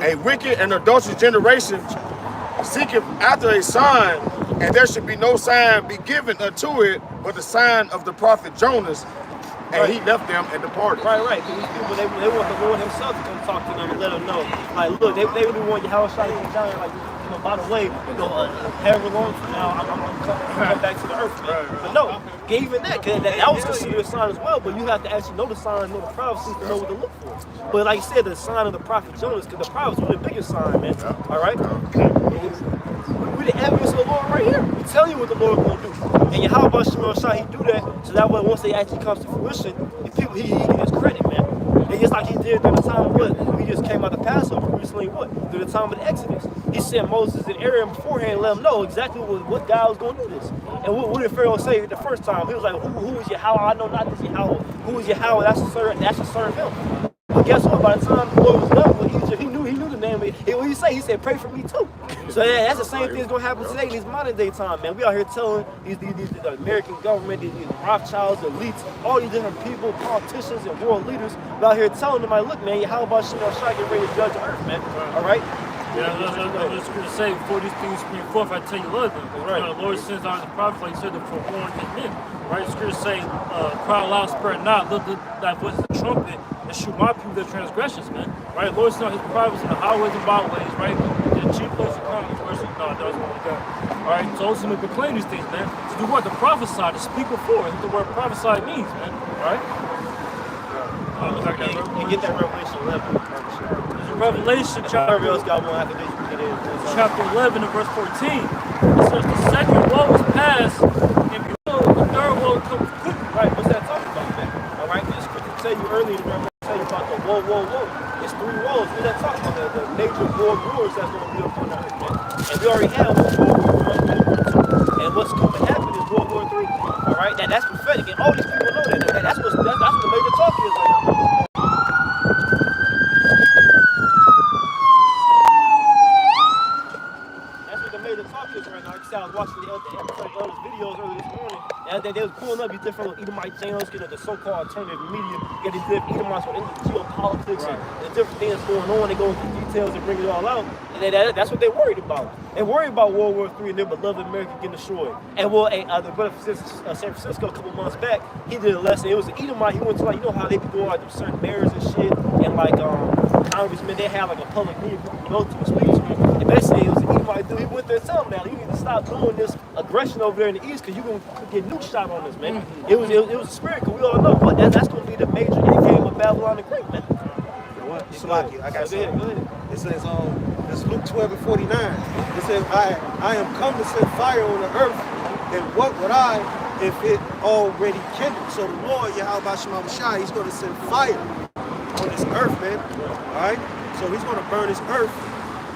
a wicked and adulterous generation seeketh after a sign, and there should be no sign be given unto it but the sign of the prophet Jonas. And he left them and departed. Right. Because these people, they want the Lord himself to come talk to them and let them know. Like, look, they really want Yahweh to come down and, like, by the way, however long from now, I'm coming back to the earth, man. But no, even that was considered a sign as well, but you have to actually know the signs, know the prophecies to know what to look for. But like you said, the sign of the prophet Jonas, because the prophets were the biggest sign, man. All right? We're the evidence of the Lord right here. We tell you what the Lord will do. And Yahweh Shah, he do that, so that way once they actually comes to fruition, people, he gets credit, man. And just like he did during the time of what? We just came out of Passover recently, what? During the time of the Exodus. He sent Moses and Aaron beforehand and let them know exactly what God was going to do this. And what did Pharaoh say the first time? He was like, who is Yahweh? I know not this Yahweh. Who is Yahweh? That's to serve him. But guess what? By the time the Lord was done with Egypt, he knew the name of it. What did he say? He said, pray for me too. So that's the same thing that's going to happen today in this modern day time, man. We out here telling these the American government, these Rothschilds, elites, all these different people, politicians and world leaders, we out here telling them, like, look, man, how about Shah get ready to judge the earth, man? All right? Yeah, I was going to say, before these things spring forth, I tell you, look, right. The Lord sends out the prophet, like he said, to forewarn his men. Right? It's going to say, cry aloud, spare not, look that voice of the trumpet, and shoot my people their transgressions, man. Right? The Lord sent out his prophets in the highways and byways, right? The chief place of coming, worship, no, that's what we got. All right? So ultimately proclaim these things, man. To do what? To prophesy, to speak before. That's what the word prophesy means, man. All right? And get that Revelation 11. Revelation chapter 11 and verse 14. It says the second woe is past, and behold, the third woe comes quickly. Right, what's that talking about, man? All right, this scripture tell you earlier, the Revelation tell you about the woe. It's 3 woes. What's that talking about? The major world wars that's going to be upon the earth, man. And we already have World War I, World War II. And what's going to happen is World War III. All right, that's prophetic, and all these people know that. That's what the major talk is right now. I was watching the elders videos earlier this morning, and they was pulling up these different Edomite channels, the so-called alternative media, get these different Edomites with geopolitics and the different things going on. They go into details and bring it all out, and that's what they're worried about. They're worried about World War III and their beloved America getting destroyed. And the brother from San Francisco a couple months back, he did a lesson. It was an Edomite. He went to, like, you know how they be going, like, certain mayors and shit, and like congressmen, they have like a public meeting to go to a speech. And basically, it was an Edomite dude. He went there and told him, now, you need to stop doing this aggression over there in the east, because you're going to get nuke shot on us, man. It was a spirit, because we all know, but that's going to be the major end game of Babylon the Great, man. Salaki, I got something. Go ahead. It says, it's Luke 12 and 49. It says, I am come to set fire on the earth, and what would I if it already kindled? So the Lord, Yahweh Shah, he's going to send fire on this earth, man. All right? So he's going to burn this earth.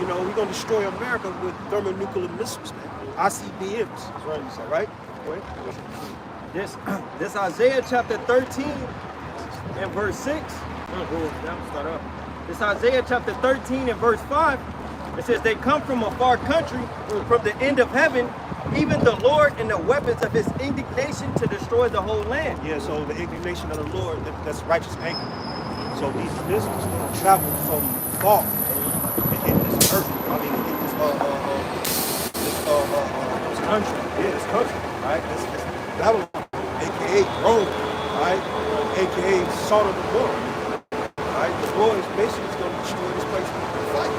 You know, we're going to destroy America with thermonuclear missiles, man. ICBMs. That's right. All right? Go ahead. This Isaiah chapter 13 and verse 6. Start up. This Isaiah chapter 13 and verse 5. It says, they come from a far country, from the end of heaven, even the Lord and the weapons of his indignation to destroy the whole land. Yeah, so the indignation of the Lord, that's righteous anger. So these missiles going to travel from far and hit this earth. I mean, hit this country. Yeah, this country. Right? This Babylon, aka Rome, right? Aka salt of the world. Right? The Lord is basically going to destroy this place with the fight.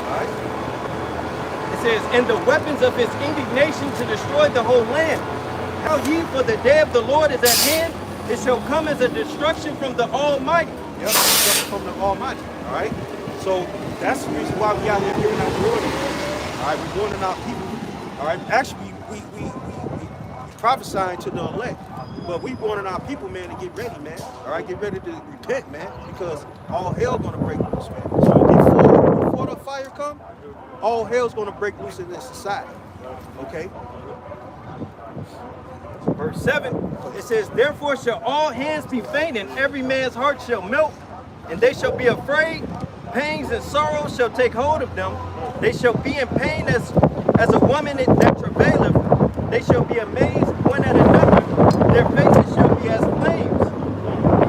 Right? It says, and the weapons of his indignation to destroy the whole land. How ye, for the day of the Lord is at hand, it shall come as a destruction from the Almighty. Yep, destruction from the Almighty. All right? So that's the reason why we out here giving out warning. All right, we're warning our people. All right, actually, we prophesying to the elect, but we warning our people, man, to get ready, man. All right, get ready to repent, man, because all hell gonna break loose, man. So before the fire come, all hell's gonna break loose in this society. Okay. Verse 7, it says, therefore shall all hands be faint, and every man's heart shall melt, and they shall be afraid. Pains and sorrows shall take hold of them. They shall be in pain as a woman that travaileth. They shall be amazed one at another. Their faces shall be as flames.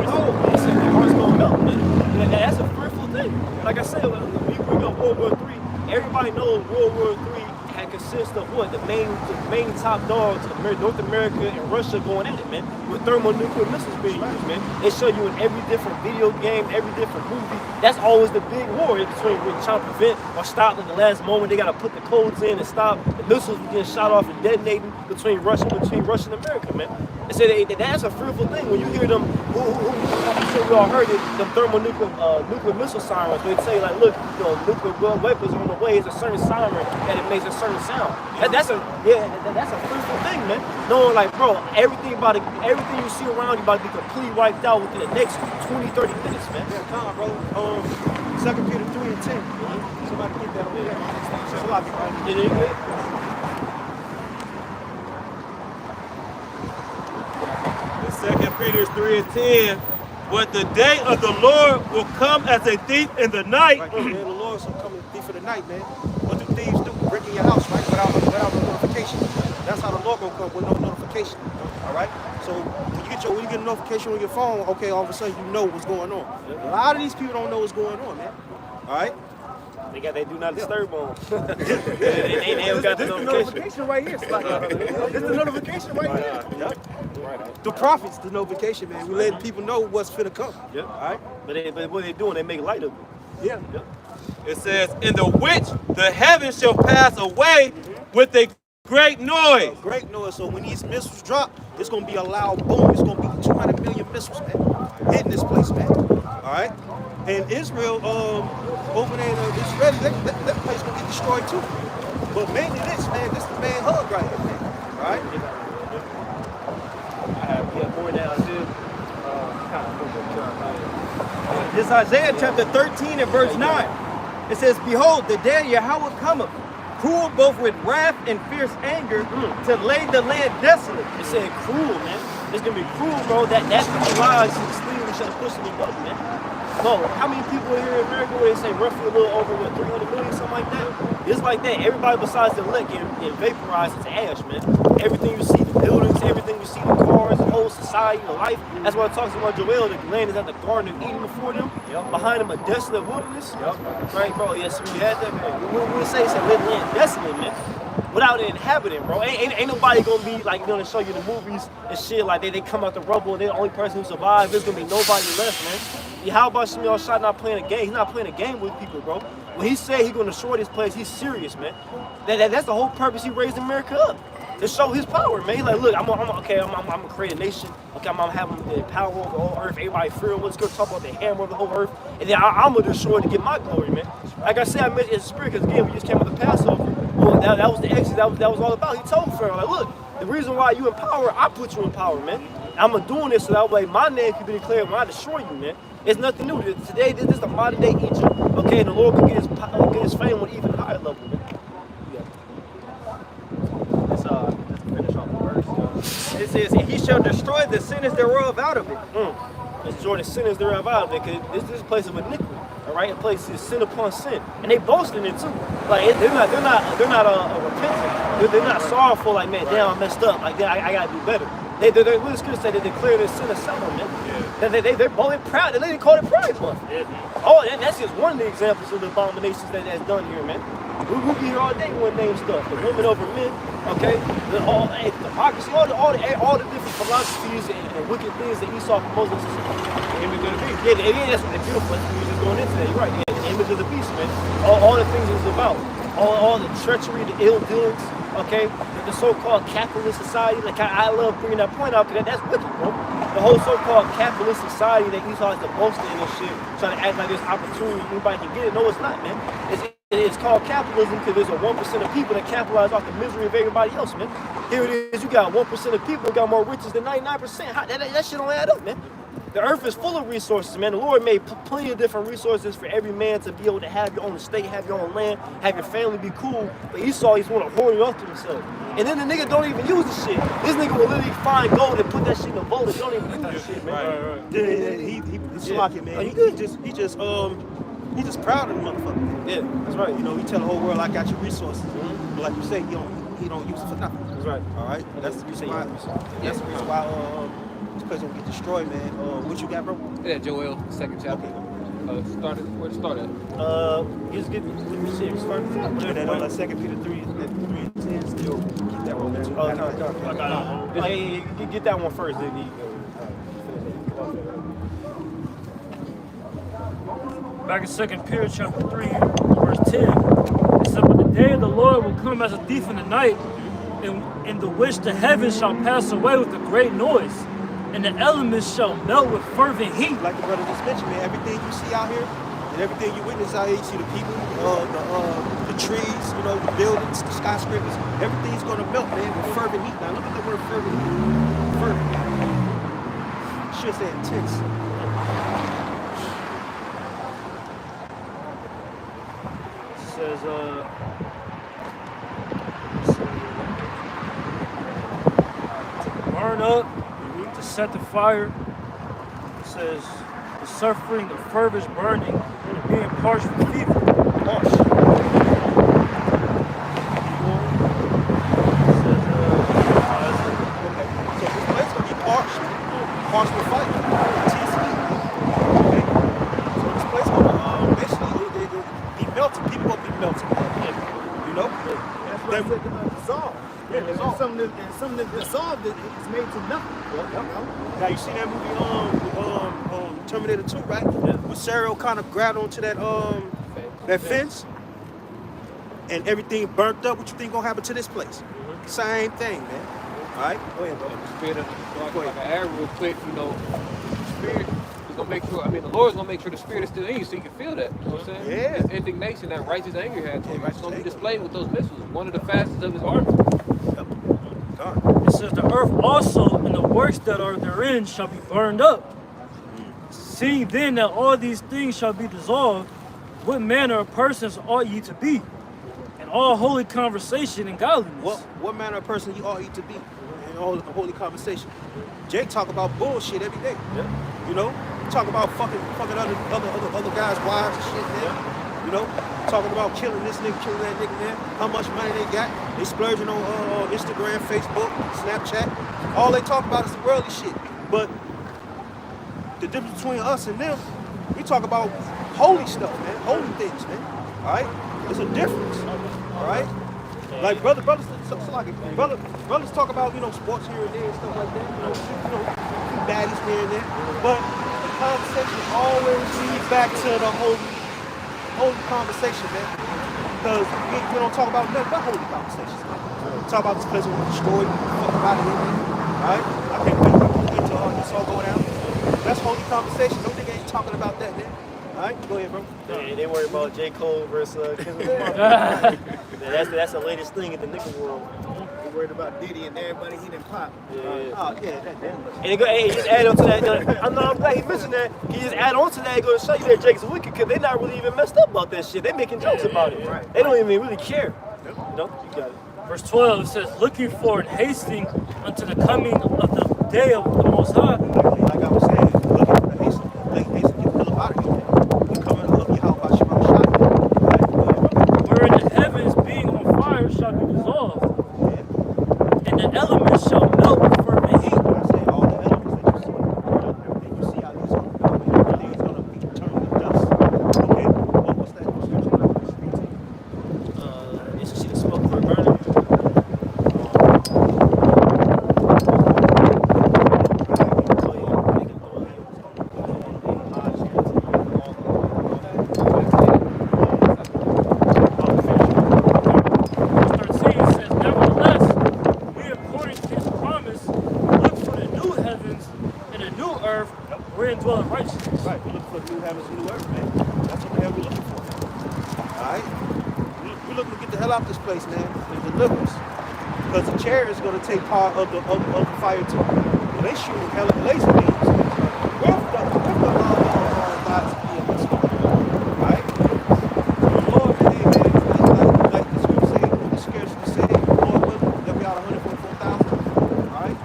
Behold, they said their heart's going to melt, man. That's a fearful thing. like I said, when you bring up World War III, everybody knows World War III had consist of what? The main top dogs of North America and Russia going at it, man, with thermonuclear missiles being used, man. They show you in every different video game, every different movie. That's always the big war in between trying to prevent or stop at the last moment. They got to put the codes in and stop the missiles from getting shot off and detonating between Russia and America, man. They say that's a fearful thing when you hear them. I'm sure we all heard it. The nuclear missile sirens. They say like, look, nuclear weapons on the way. It's a certain siren that it makes a certain sound. That's a fearful thing, man. Knowing like, bro, everything you see around you about to be completely wiped out within the next 20, 30 minutes, man. Yeah, come on, bro. 2 Peter 3 and 10. Somebody get that over there. Second Peter 3 and 10, but the day of the Lord will come as a thief in the night. Right, the day of the Lord will come as a thief in the night, man. What do thieves do? Break in your house, right? Without no notification. That's how the Lord will come, with no notification. All right? So when you get a notification on your phone, okay, all of a sudden you know what's going on. A lot of these people don't know what's going on, man. All right? They do not disturb on. They haven't got the notification right here. This is the notification right here. Yep. The prophets, the notification, man. We letting people know what's finna come. Yep. All right? But what they doing, they make light of it. Yeah. Yep. It says, in the which the heavens shall pass away with a great noise. A great noise. So when these missiles drop, it's gonna be a loud boom. It's gonna be 200 million missiles, man, hitting this place, man. All right. And Israel, over there in Israel, that place gonna get destroyed too. But mainly this, man, this the main hub right here, man. All right. I have more than I did. This is Isaiah chapter 13 and verse 9. It says, behold, the day of Yahweh cometh, cruel both with wrath and fierce anger, to lay the land desolate. It said cruel, man. It's gonna be cruel, bro. That lies we should have pushed in the button, man. No, how many people here in America where they say roughly a little over 300 million, something like that? It's like that. Everybody besides the elect get vaporized into ash, man. Everything you see, the buildings, everything you see, the cars, the whole society, the life. That's why it talks about Joel, the land is at the Garden of Eden before them. Yep. Behind them, a desolate wilderness. Yep. Right, bro? Yes, we had that, man. We'll say it's a land desolate, man. Without an inhabitant, bro. Ain't nobody gonna be like gonna show you the movies and shit like they come out the rubble and they're the only person who survived. There's gonna be nobody left, man. Yeah, how about Shmuel Shah not playing a game? He's not playing a game with people, bro. When he said he's gonna destroy this place, he's serious, man. That's the whole purpose he raised America up. To show his power, man. He's like, look, I'm gonna create a nation. Okay, I'm gonna have the power over the whole earth. Everybody fear. Let's go talk about the hammer of the whole earth, and then I'm gonna destroy it to get my glory, man. Like I said, I mentioned it's spirit because again, we just came out the Passover. Well, that was the exit. That was all about. He told Pharaoh, like, look, the reason why you in power, I put you in power, man. I'm doing this so that way my name can be declared when I destroy you, man. It's nothing new. Today, this is the modern day Egypt. Okay, and the Lord can get his fame on an even higher level, man. Let's finish off the verse. It says, and he shall destroy the sinners thereof out of it. Destroy the sinners thereof out of it, because this is a place of iniquity. All right, a place is sin upon sin, and they boast in it too. Like they're not repentant. They're not sorrowful. Like, man, damn, I messed up. Like, I gotta do better. They're what the scripture say, they declare their sin a settlement. Yeah. They're both proud. They call it Pride Month. Yeah. Oh, that's just one of the examples of the abominations that's done here, man. We'll be here all day when name stuff. The women over men, okay? Democracy, all the different philosophies and wicked things that Esau promotes us. The image of the beast. Yeah, that's what the beautiful is. We're just going into that. You're right. Yeah, the image of the beast, man. All the things it's about. All the treachery, the ill dealings, okay? The so-called capitalist society. Like I love bringing that point out because that's wicked, bro. The whole so-called capitalist society that Esau has to boast in and shit, trying to act like there's opportunity, anybody can get it. No, it's not, man. It's called capitalism because there's a 1% of people that capitalize off the misery of everybody else, man. Here it is, you got 1% of people that got more riches than 99%. That shit don't add up, man. The earth is full of resources, man. The Lord made plenty of different resources for every man to be able to have your own estate, have your own land, have your family be cool. But Esau, he's want to hoard it off to himself. And then the nigga don't even use the shit. This nigga will literally find gold and put that shit in the vault and don't even use the shit, man. He's slacking, man. He just proud of the motherfucker. Yeah, that's right. You know, he tell the whole world, I got your resources. But like you say, he don't use it for nothing. That's right. All right? That's the reason why. That's the reason why this place don't get destroyed, man. What you got, bro? Yeah, Joel, second chapter. Okay. Where to start at? Just give me shit. Start. That on 2 Peter 3, that 3:10 still keep that one there. Oh, no. Hey, get that one first, then you go. Back in 2 Peter chapter 3, verse 10, it said, "But the day of the Lord will come as a thief in the night, in the which the heavens shall pass away with a great noise, and the elements shall melt with fervent heat." Like the brother just mentioned, man, everything you see out here and everything you witness out here, you see the people, the trees, you know, the buildings, the skyscrapers, everything's gonna melt, man, with fervent heat. Now look at the word fervent heat. Fervent. Should say intense. It says, to burn up, to set the fire. It says, the suffering of fervent burning and being parched with fever. Harsh. It says, Okay. So this place gonna be parched. Parched with fire. Okay. So this place gonna basically be melted. People gonna be melted. You know? That's what I said about dissolve. Yeah, And dissolve. something that's dissolved is made to nothing. Now you see that movie Terminator 2, right? Yeah. When Serial kind of grabbed onto that fence and everything burnt up, what you think gonna happen to this place? Same thing, man. All right, go ahead, bro. The spirit of like I add real quick, you know, the spirit is gonna make sure. I mean, the Lord's gonna make sure the spirit is still in you, so you can feel that. You know what I'm saying? Yeah. This indignation, that righteous anger he had, Yeah, it's righteous gonna be anger. displayed with those missiles. One of the fastest of his army. God. It says, the earth also and the works that are therein shall be burned up. Seeing then that all these things shall be dissolved, what manner of persons ought ye to be? In all holy conversation and godliness. What manner of person you ought to be in all the holy conversation? Jake talk about bullshit every day. Yeah. You know, talk about fucking other guys' wives and shit, man. You know, talking about killing this nigga, killing that nigga, man. How much money they got? They splurging on Instagram, Facebook, Snapchat. All they talk about is the worldly shit. But the difference between us and them, we talk about holy stuff, man. Holy things, man. All right? There's a difference. All right? Like brothers talk about, you know, sports here and there and stuff like that. You know, baddies here and there. But the conversation always leads back to the holy conversation, man. Because we don't talk about nothing but holy conversations, man. We talk about this place we want to destroy, fuck about it, man. Alright? I can't wait until this all go down. That's holy conversation. No nigga ain't talking about that, man. Alright? Go ahead, bro. They worry about J. Cole versus Kendrick Lamar. That's the latest thing in the nigga world. They worried about Diddy and everybody he didn't pop. Oh, yeah, that damn. And he just add on to that. I'm glad he mentioned that. He just add on to that. Go to show you that Jake's wicked because they're not really even messed up about that shit. They making jokes about it. Right. They don't even really care. You know, you got it. Verse 12, it says, looking for and hasting unto the coming of the day of the Most High. Like I was saying, looking for the hasten, get the hell up out of here, man. We coming to look at how about Shema shot. Alright, go ahead. Wherein the heavens being on fire shall be dissolved, and the elements shall melt with fervent heat. When I say all the elements that you see, everything you see out here is going to melt, everything's going to be turned to dust. Okay, what's that scripture? You should see the smoke for burning. Dwelling righteousness. Right, we look for new heavens and new earth, man. That's what the hell we're looking for. Alright? We're looking to get the hell out of this place, man, and deliver us. Because the chair is going to take part of the fire too. Well, they shooting hell of laser beams. Where the God's PMS? Alright? Lord, hey, man, like the scripture say, the scarcely say, Lord willing, they'll be out 144,000. Alright?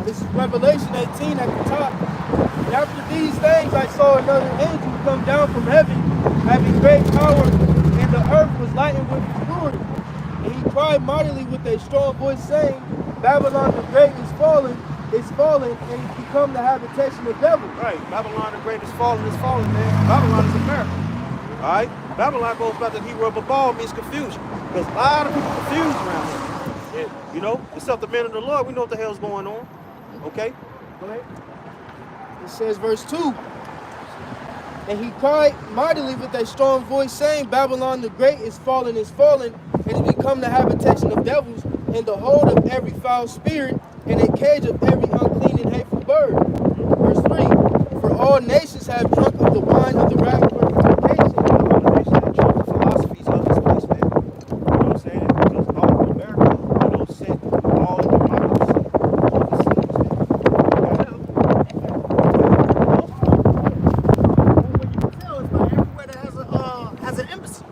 This is Revelation 18 at the top. And after these things I saw another angel come down from heaven, having great power, and the earth was lightened with his glory. And he cried mightily with a strong voice, saying, Babylon the great is fallen, is fallen and it's become the habitation of devils. Right. Babylon the Great is fallen, man. Babylon is America. All right? Babylon goes back to the Hebrew of ball means confusion. Because a lot of people confused around here. Yeah. You know, except the men of the Lord, we know what the hell's going on. Okay? Go ahead. It says, verse 2. And he cried mightily with a strong voice, saying, Babylon the Great is fallen, and has become the habitation of devils, and the hold of every foul spirit, and a cage of every unclean and hateful bird. Verse 3. For all nations have drunk of the wine of the wrath of fornication. All the nations have drunk the philosophies of this place, man. You know what I'm saying? Because all of America, you know, sent all the democracy overseas, Everywhere that has an embassy.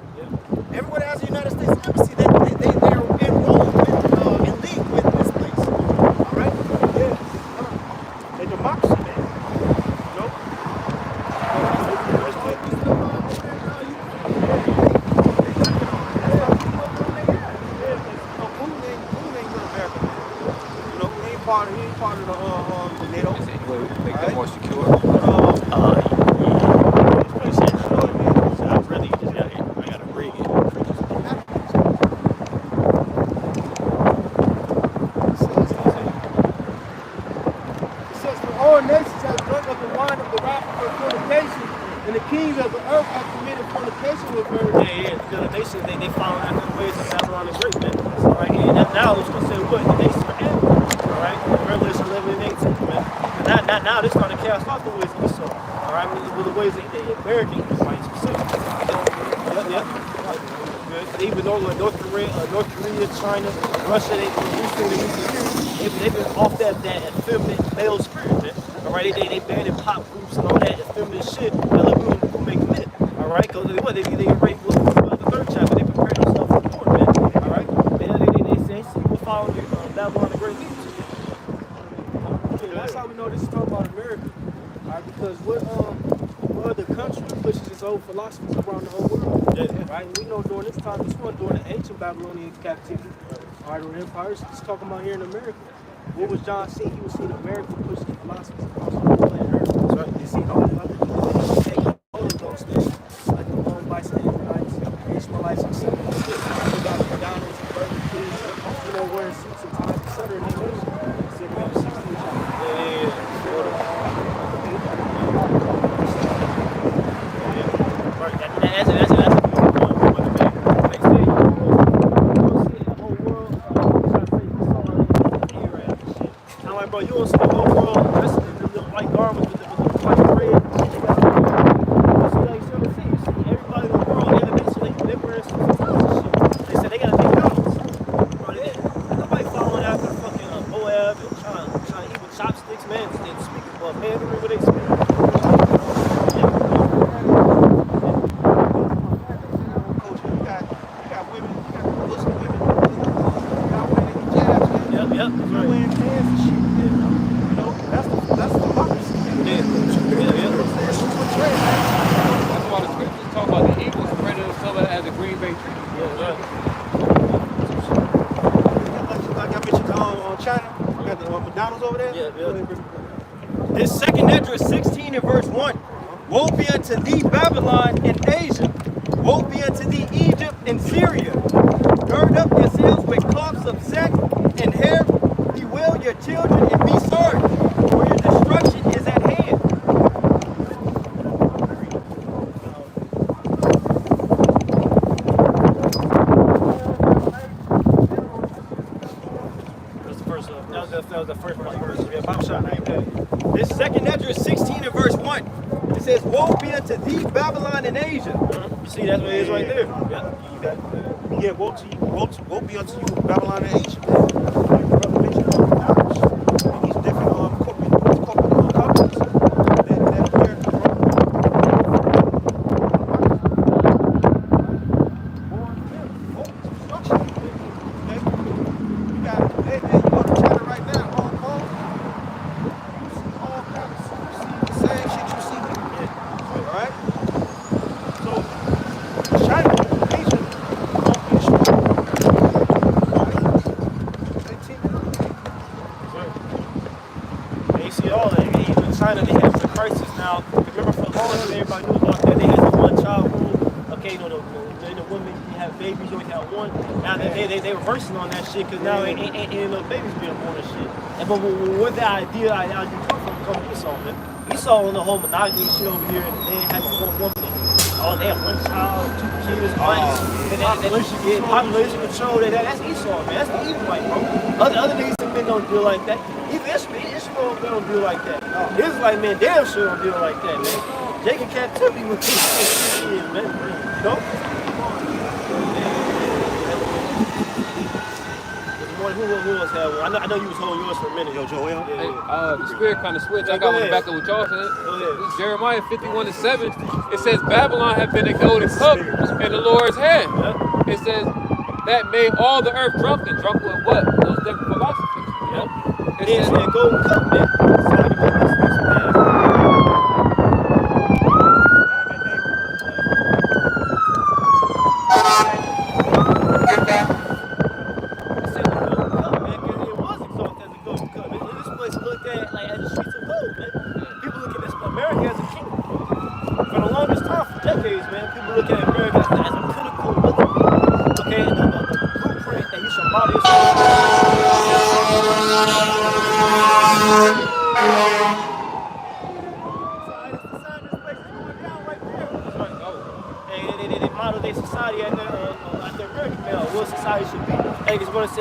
Everywhere that has a United States embassy, they're enrolled in league with this place. All right? yeah. They democracy, man. You know? He ain't part of the NATO. Make that more secure. All nations have drunk of the wine of the wrath of fornication, and the kings of the earth have committed fornication with her. Yeah. Because the nations, they follow after the ways of Babylon the Great, man. All right, and now it's going to say what? The nations are in. All right, Revelation 11 and 18, man. And now they're starting to cast off the ways of Esau. All right, with the ways of the American Israelites specific. Yep. Good. Even though North Korea, China, Russia, they've been off that effeminate male spirit, man. All right, they banning pop groups and all that effeminate shit. That let women make men. All right, because they get raped with the third chapter. They prepare themselves for war, man. All right, and they say we're following Babylon the Great leaders. That's how we know this is talking about America. All right, because what other country pushes its own philosophies around the whole world? Yeah. Right? And we know during this time, this wasn't during the ancient Babylonian captivity. All right, or empires. It's talking about here in America. What was John seeing? He was seeing America push the philosophies across the whole planet Earth. That's right. You see all the other people take all of those things, like the long bites and Ishmaelites, etc. We got McDonald's, Burger King, you know, wearing suits and ties, etc. And they lose. Sitting up 16 Bro, you don't see the whole world dressed in the white garments with the white bread. You see everybody in the world, they're wearing suits and ties and shit. They said they gotta take balance. Bro, nobody following after fucking Moab and trying to eat with chopsticks, man. And speaking about pandering what they speak. This second Esdras 16 and verse 1. Woe be unto thee, Babylon and Asia. Woe be unto thee, Egypt and Syria. Gird up yourselves with cloths of sack and hair. Bewail your children and be sorry, for your destruction is at hand. That was the first one. This second Esdras 16 and verse 1. It says, woe be unto thee, Babylon and Asia. You see, that's what it is right there. Yeah, woe be unto you, Babylon and Asia. These different corporate companies that are China, they had the crisis now. Remember for long, everybody knew about that. They had the one child rule. Okay, you know, the women, you have babies, you only have one. Now they reversing on that shit, because now ain't no babies being born and shit. And but where the ideology come from Esau, man. Esau on the whole monogamy shit over here, and they had one woman. Oh, they have one child, 2 kids, population control. That's Esau, man. That's the evil right, bro. Other niggas and men don't deal like that. Even Israel don't deal like that. It's like, man, damn sure don't deal like that, man. Jacob captivity with his kids, man. You know? Who else had one? I know you was holding yours for a minute. Yo, Joel. Hey, the spirit kind of switched. I got one back up with y'all said. This is Jeremiah 51:7. It says Babylon had been a golden cup in the Lord's hand. It says that made all the earth drunken. Drunk with what? Those different philosophies. You know? It says a golden cup, man.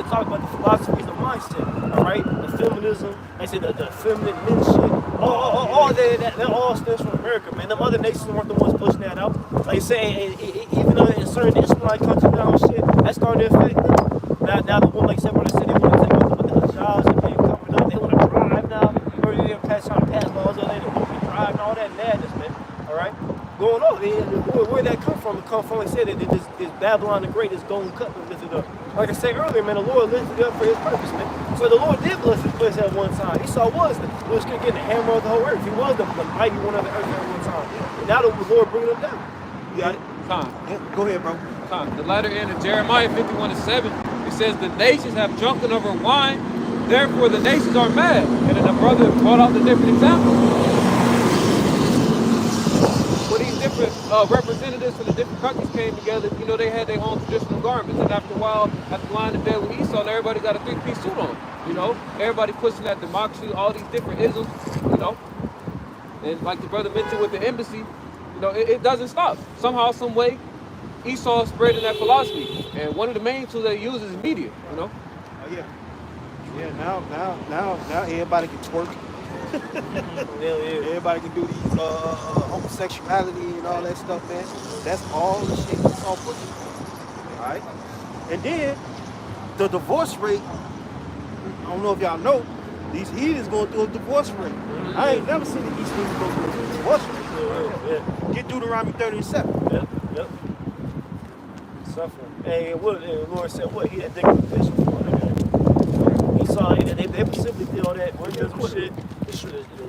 Talk about the philosophies of mindset, all right? The feminism, they say the feminine men shit, all that all stems from America, man. Them other nations weren't the ones pushing that out. Like you say, even in certain Islamite countries now, shit, that's starting to affect them. Now the one, like I said, when they said they want to take out the jobs and they covered up, they want to drive now, or they're trying to pass laws, they don't want to drive and all that madness, man. All right, going on. Where that come from? It come from, like I said, this Babylon the Great, this golden cup that lifted up. Like I said earlier, man, the Lord lifted it up for his purpose, man. So the Lord did bless this place at one time. Esau was getting the hammer of the whole earth. He was the mighty one of the earth at one time. And now the Lord bringing him down. You got it? Go ahead, bro. The latter end of Jeremiah 51:7, it says the nations have drunken over wine, therefore the nations are mad. And then the brother brought out the different examples. When these different representatives from the different countries came together, you know, they had their own traditional garments. And after a while, after lying in bed with Esau, everybody got a 3-piece suit on. You know, everybody pushing that democracy, all these different isms, you know. And like the brother mentioned with the embassy, you know, it doesn't stop. Somehow, some way, Esau is spreading that philosophy. And one of the main tools they use is media, you know. Oh, yeah. Yeah, now everybody can twerk. Everybody can do these homosexuality and all that stuff, man. That's all the shit that's all pushing. All right? And then the divorce rate, I don't know if y'all know, these heathens going through a divorce rate. I ain't never seen these heathens go through a divorce rate. Get Deuteronomy 37. Yep. Suffering. Hey, the Lord said what? He had dignity for it. He saw it, they simply did all that shit.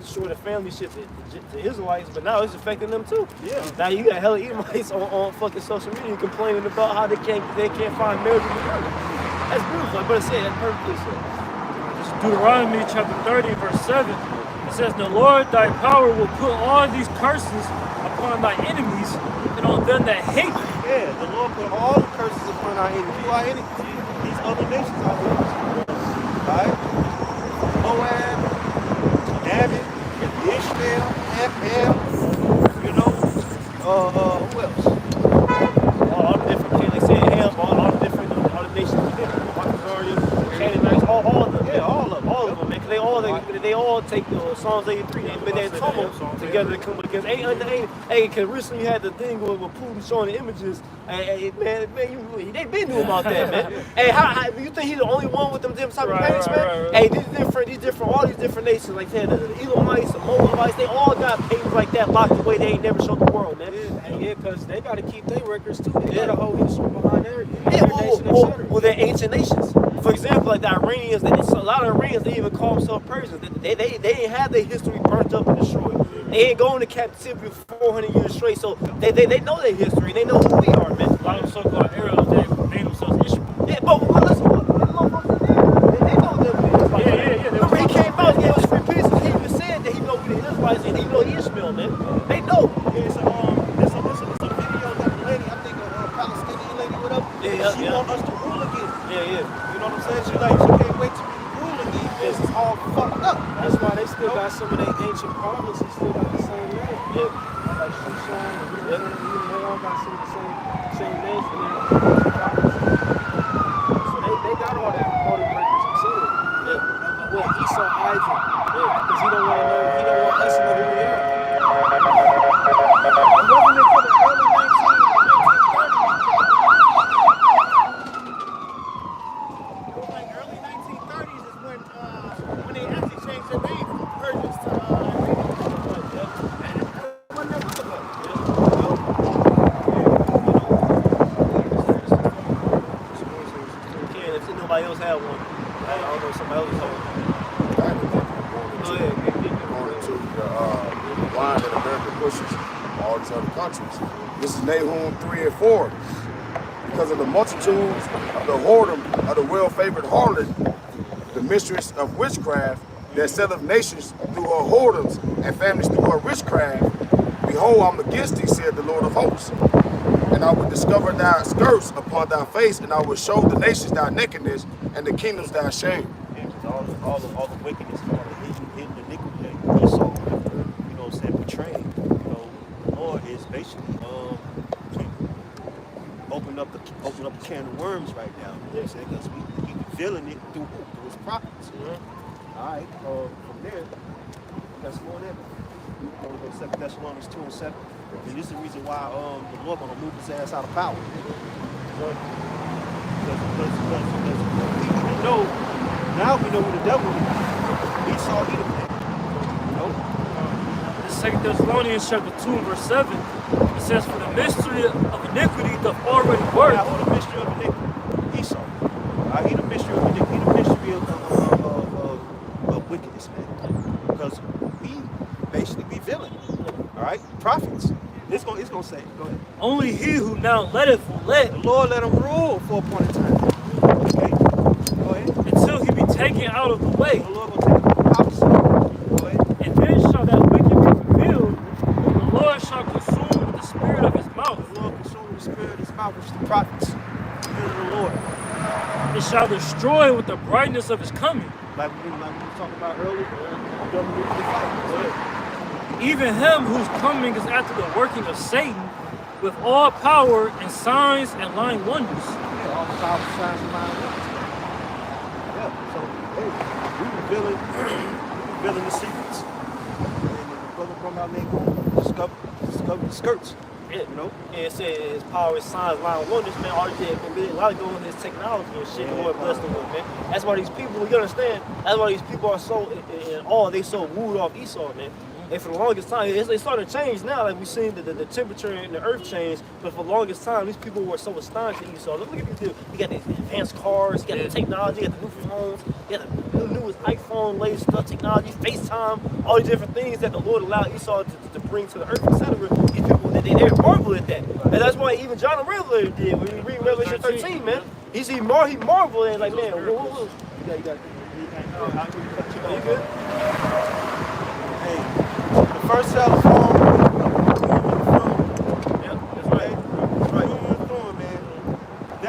Destroy the family shit to Israelites, but now it's affecting them too. Yeah. Now you got hella Edomites on fucking social media complaining about how they can't find marriage in the Bible. That's beautiful. But I say that's perfectly said. Deuteronomy chapter 30, verse 7. It says, "The Lord thy power will put all these curses upon thy enemies and on them that hate thee." Yeah, the Lord put all the curses upon our enemies. Who are enemies? These other nations out here. Right? Moab, Ammon, Ishmael, Ephraim, you know, who else? All the different, like I said, Ham, all the nations, Canaanites, all of them. Yeah, all of them, man. Cause they all take the Psalms 83. They tumble together to come against. Hey, cause recently you had the thing with Putin showing the images. Hey, man, they been doing about that, man. Hey, how you think he's the only one with them different type of paintings, man? Hey, all these different nations, like I said, the Edomites, the Moabites, they all got paintings like that locked away. They ain't never showed the world, man. Yeah, because they got to keep their records too. They got a whole history behind their nation, well, they're ancient nations. For example, like the Iranians, a lot of Iranians, they even call themselves Persians. They ain't have their history burnt up and destroyed. They ain't going to captivity for 400 years straight, so they know their history. They know who we are, man. A lot of so-called Arabs, they name themselves Ishmael. Yeah, but listen, they know them. Remember, he came out, he gave us free pieces. He even said that he know who the Israelites why some of their ancient provinces still got the same name. Yeah. Like Shushan, they all got some of the same names for their so they got all that party breakers considered. Yeah. Well, Esau hides it. Because he don't want to know, he don't want us to know who we are. It wasn't until the early 1930s is when they actually changed their name from Persians to If nobody else had one, I don't know if somebody else had one. Going into the line that America pushes all these other countries. This is Nahum 3 and 4. Because of the multitudes of the whoredom of the well-favored harlot, the mistress of witchcraft, that setteth nations through her whoredoms and families through her witchcraft. Behold, I'm against thee, said the Lord of hosts. And I will discover thy skirts upon thy face, and I will show the nations thy nakedness, and the kingdoms thy shame. Yeah, because all the wickedness, all the hidden iniquity that Esau, you know what I'm saying, portraying. You know, the Lord is basically open up a can of worms right now. You know what I'm saying? Because we revealing it through who? Through his prophets. All right. From there, that's more than that. We're going to go 2 Thessalonians 2 and 7. And this is the reason why the Lord going to move his ass out of power. Because now we know who the devil is. Esau, he the man. You know? In 2 Thessalonians chapter 2 and verse 7, it says, for the mystery of iniquity doth already work. Now, the mystery of iniquity? Esau. He the mystery of iniquity. He the mystery of wickedness, man. Because we basically be villain. All right? Prophets. It's gonna say, go ahead. Only he who now letteth will let, The Lord let him rule for a point in time. Okay? Go ahead. until he be taken out of the way. The Lord gonna take him opposite. Go ahead. And then shall that wicked be fulfilled, and the Lord shall consume with the spirit of his mouth. The Lord consumed the spirit of his mouth, which is the prophets. The spirit of the Lord. It shall destroy with the brightness of his coming. Like we were talking about earlier, the government will fight. Go ahead. Even him whose coming is after the working of Satan, with all power and signs and lying wonders. Yeah, all the power, signs, and lying wonders. Yeah, so, hey, we revealing the secrets. And the brother from out there going to discover the skirts. Yeah, you know? And it says his power, his signs, lying wonders, man. All they did, a lot of going his technology and shit. The Lord bless them with, man. That's why these people, you understand? That's why these people are so in awe. They so wooed off Esau, man. And for the longest time, it's starting to change now. Like we've seen the temperature in the earth change, but for the longest time, these people were so astonished at Esau. Look at these dudes. You got these advanced cars, you got the technology, you got the new phones, you got the newest iPhone, latest stuff, technology, FaceTime, all these different things that the Lord allowed Esau to bring to the earth, etc. These people, they marvel at that. And that's why even John the Revelator did. When we read Revelation 13, man, he marveled and like, man, whoa. You got you good? Hey, the first cell phone, Yeah, that's right. right, man.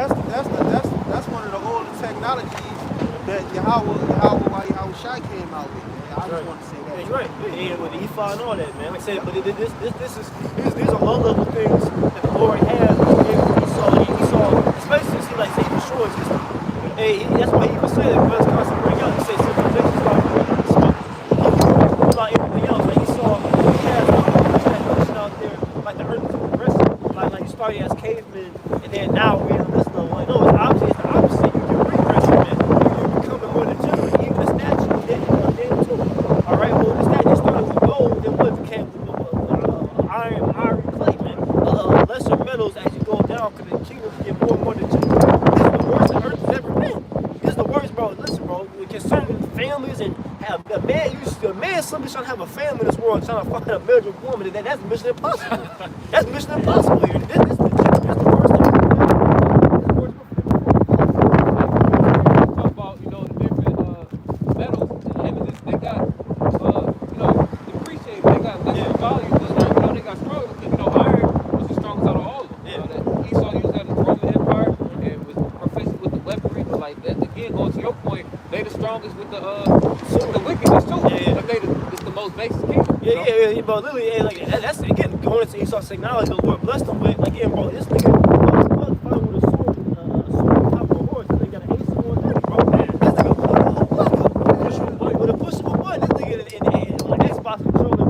That's one of the older technologies that Yahweh Shai came out with, man. I just want to say that. Yeah, you're right. Yeah, with the ephod and all that, man. Like I said, but these are low-level things that the Lord has given Esau, especially see, like say, he destroys his people. Hey, that's why he even said that God's constantly bring out. He said civilizations like everything else. Like Esau, he has that out there, like the earth is progressive. Like you started as cavemen, and then now we're in this level. Like, no, it's the opposite. You're regressing, man. You're becoming more degenerate. Even the statue that too. All right, well, the statue started with gold, then what became iron, clay, man. Lesser metals as you go down, because the kingdoms get more and more degenerate. This is the worst the earth has ever been. This is the worst, bro. Listen, bro. Concerning families and have a man simply trying to have a family in this world, trying to find a marriageable woman. That's mission impossible. That's mission impossible here. This is the worst. Talk about, the different metals and evidence they got, depreciated. They got lesser value than they got stronger. Iron was the strongest out of all of them. Yeah. That Esau used that in the Roman Empire and was proficient with the weaponry. But like that, again, going to your point, they the strongest with the wickedness too. Yeah. Like it's the Yeah, bro, literally, like that's again going into Esau's saying now, like the Lord blessed him with, like, yeah, bro, this nigga fight with a sword on top of a horse. This nigga got an ace of 130, bro. This nigga put a whole block up with a push of a button. This nigga in Xbox controller,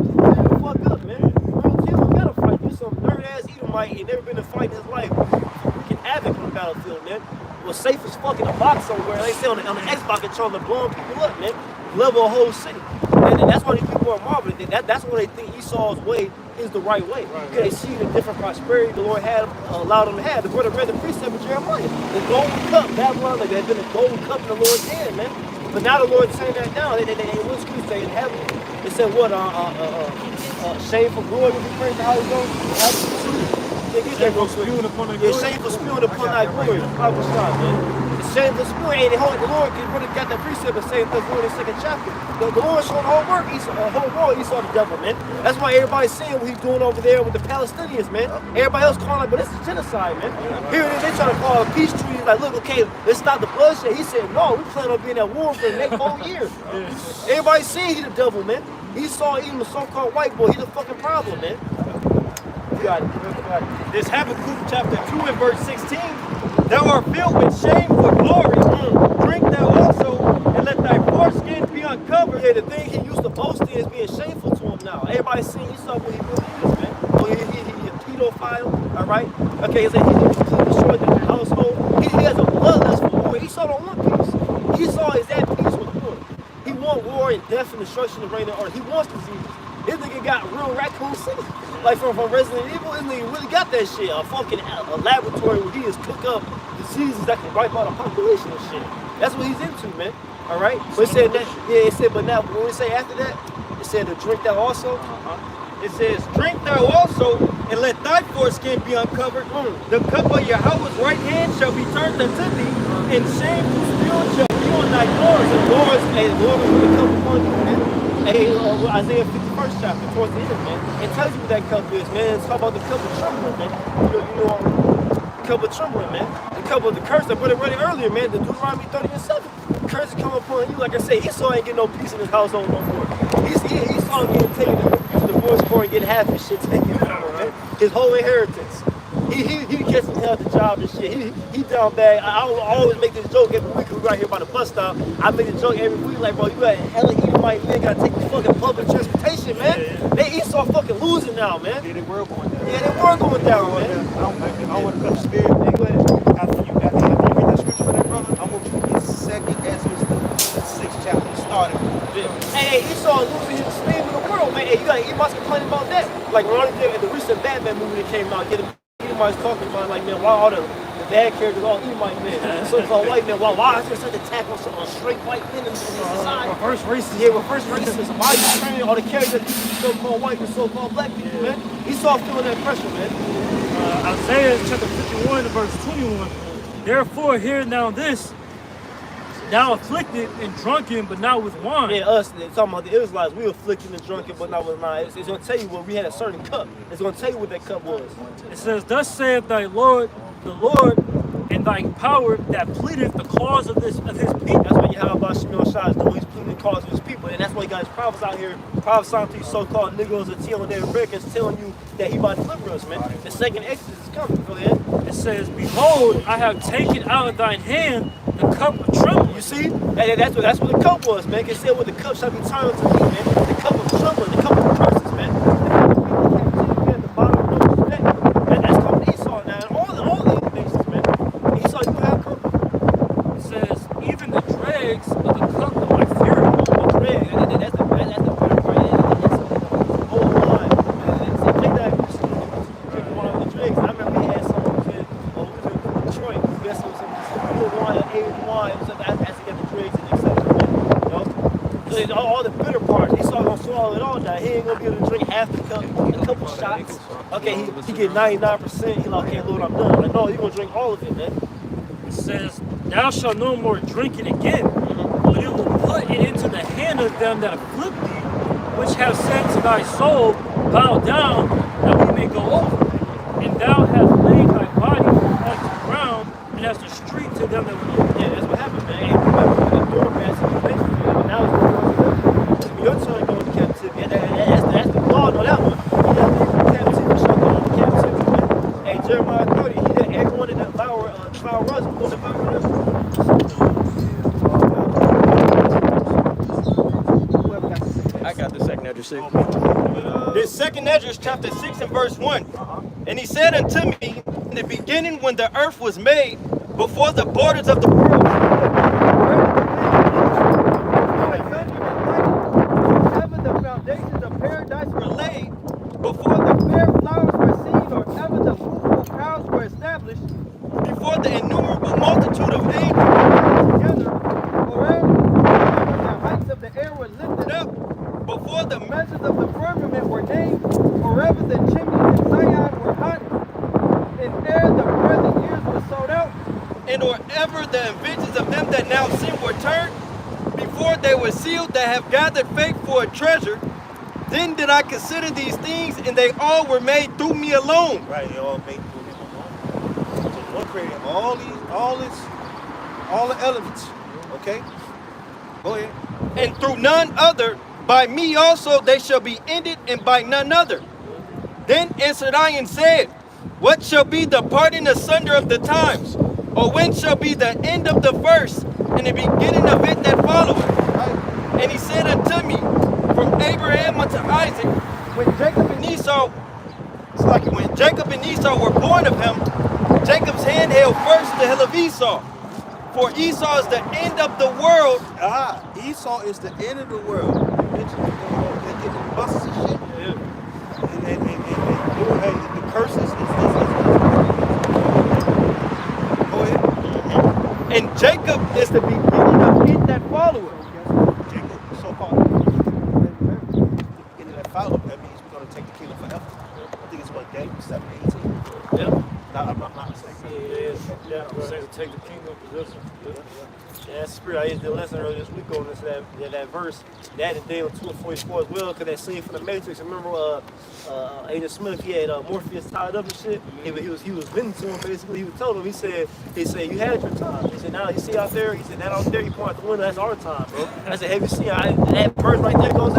fuck up, man. Real kid don't gotta fight. You some nerd ass Edomite ain't never been in a fight in his life. Freaking havoc on the battlefield, man. Was safe as fuck in a box somewhere. They say on the Xbox controller, blowing people up, man. Level a whole city. And that's why these people are marveling. That's why they think Esau's way is the right way. Because they see the different prosperity the Lord had allowed them to have. The brother read the precept of Jeremiah. The golden cup, Babylon, like had been a golden cup in the Lord's hand, man. But now the Lord saying that down. They what's excuse say in heaven. They said what? Shameful glory will be praised. How it goes? Shameful spewing upon thy glory. Yeah, shameful spewing upon thy glory. Bible stop, man. Shameful spewing, and the Lord really got that precept of saying the Lord in the 2nd chapter. The Lord showed the whole work, whole world, he saw the devil, man. That's why everybody's saying what he's doing over there with the Palestinians, man. Everybody else calling it, but this is genocide, man. Here it is, they trying to call a peace treaty, like, look, okay, let's stop the bloodshed. He said, no, we plan on being at war for the next whole year. Everybody's saying he's the devil, man. He saw even the so-called white boy, he's a fucking problem, man. You got it. This Habakkuk chapter 2 and verse 16. Thou art filled with shame for glory. Drink thou also, and let thy foreskin be uncovered. Yeah, the thing he used to boast in is being shameful to him now. Everybody's seeing Esau what he really is, man. Oh, he a pedophile, all right? Okay, he destroyed the household. He has a bloodlust for war. Esau don't want peace. Esau is at peace with the Lord. He wants war and death and destruction to reign on earth. He wants disease. This nigga got real Raccoon City. Like from Resident Evil, this nigga really got that shit. A fucking laboratory where he just cook up diseases that can wipe out a population and shit. That's what he's into, man. All right? But it said that, yeah, it said, but now when we say after that, it said to drink that also. It says, drink thou also, and let thy foreskin be uncovered. The cup of Yahweh's right hand shall be turned unto thee, and shameful spirit shall be on thy doors. The Lord will put a cup upon you, man. Hey, Isaiah 51st chapter, towards the end, man. It tells you what that cup is, man. It's talking about the cup of trembling, man. You know, cup of trembling, man. The cup of the curse. I put it ready earlier, man. The Deuteronomy 30 and 7. The curse is coming upon you. Like I say, Esau ain't getting no peace in his household no more. Esau getting taken to the divorce court and getting half his shit taken from him, man. His whole inheritance. He gets him out the job and shit. He down bad. I always make this joke every week. We right here by the bus stop. I make the joke every week, like, bro, you got hella Edomite men gotta take this fucking public transportation, man. They Esau fucking losing now, man. Yeah, they were going down. Yeah, they were going down, man. I don't want to cut the spirit. Hey, go ahead. After you read that scripture for that, brother, I want you to get 2nd Ezra, the 6th chapter, starting. Hey, Esau losing his slave in the world, man. Hey, you must complain about that. Like Ronnie did in the recent Batman movie that came out, Edomites talking about, like, man, why all the bad characters, all Edomite men, so-called white men, why is there such attack on straight white men in society? Reverse racism. Yeah, reverse racism. Why are you training all the characters, so-called white and so-called black people, man? Esau feeling that pressure, man. Isaiah chapter 51 verse 21. Therefore, hear now this, now afflicted and drunken, but not with wine. Yeah, us, they're talking about the Israelites, we afflicted and drunken, but not with wine. It's going to tell you what we had a certain cup. It's going to tell you what that cup was. It says, thus saith thy Lord, the Lord, and thy power that pleadeth the cause of his people. That's what Yahweh Shemel Shah is doing. He's pleading the cause of his people. And that's why he got his prophets out here prophesying to you so-called Negroes and telling their Americans, telling you that he about to deliver us, man. The second Exodus is coming. Go ahead. It says, behold, I have taken out of thine hand the cup of trembling. You see? And that's what the cup was, man. It said, well, the cup shall be turned to me, man. The cup of trembling, the cup of curses, man. At the bottom of no respect. And that's called Esau now. And all the other nations, man. Esau, you have cup. It says, even the dregs of the cup of my fury. That's the bitter part. That's the whole line. Take that. One of the dregs. I remember we had someone who said, oh, we was in Detroit. We had some good wine, aged wine, so as to get the dregs and etc. You know? So all the bitter parts, Esau gonna swallow it all down. He ain't gonna be able to drink half the cup, a couple shots. Okay, he get 99%. He like, okay, Lord, I'm done. Like, no, you're gonna drink all of it, man. It says, thou shalt no more drink it again, but it will put it into the hand of them that afflict thee, which have said to thy soul, bow down, that we may go over. And thou hast laid thy body as the ground, and as the street to them that will. Yeah, that's what happened, man. Hey, remember, the door pass, but now it's your turn to go into captivity. That's the see. This second Esdras chapter 6 and verse 1. And he said unto me, in the beginning when the earth was made, before the borders of the world, ever the foundations of paradise were laid, before the fair flowers were seen, or ever the fruitful cows were established, before the innumerable multitude of angels were together, or ever the heights of the air were lifted up, before the measures of the firmament were named, or ever the chimneys in Zion were hot, and ere the present years were sold out, and or ever the inventions of them that now sin were turned, before they were sealed that have gathered faith for a treasure, then did I consider these things, and they all were made through me alone. Right, they all made through him alone. So the Lord created all the elements. Okay? Go ahead. And through none other, by me also they shall be ended, and by none other. Then answered I and said, what shall be the parting asunder of the times? Or when shall be the end of the first, and the beginning of it that followeth? Right. And he said unto me, from Abraham unto Isaac, when Jacob and Esau were born of him, Jacob's hand held first the hill of Esau. For Esau is the end of the world. Esau is the end of the world. They're getting buses and shit. Yeah. And the curses. Go ahead. And Jacob is the beginning of it that followeth. Jacob, so-called beginning that followeth. That means we're going to take the kingdom forever. I think it's what, Daniel 7:18. Yeah. No, I'm not mistaken. Yeah. Take the kingdom possession. Yeah, that's spirit. I used the lesson earlier this week on this that verse. That and Daniel 2:44 as well, because that scene from the Matrix. Remember, Agent Smith, he had Morpheus tied up and shit. He was venting to him basically. He told him, he said, you had your time. He said, now you see out there. He said, that out there, you point out the window. That's our time, bro. I said, have you seen that verse right there goes.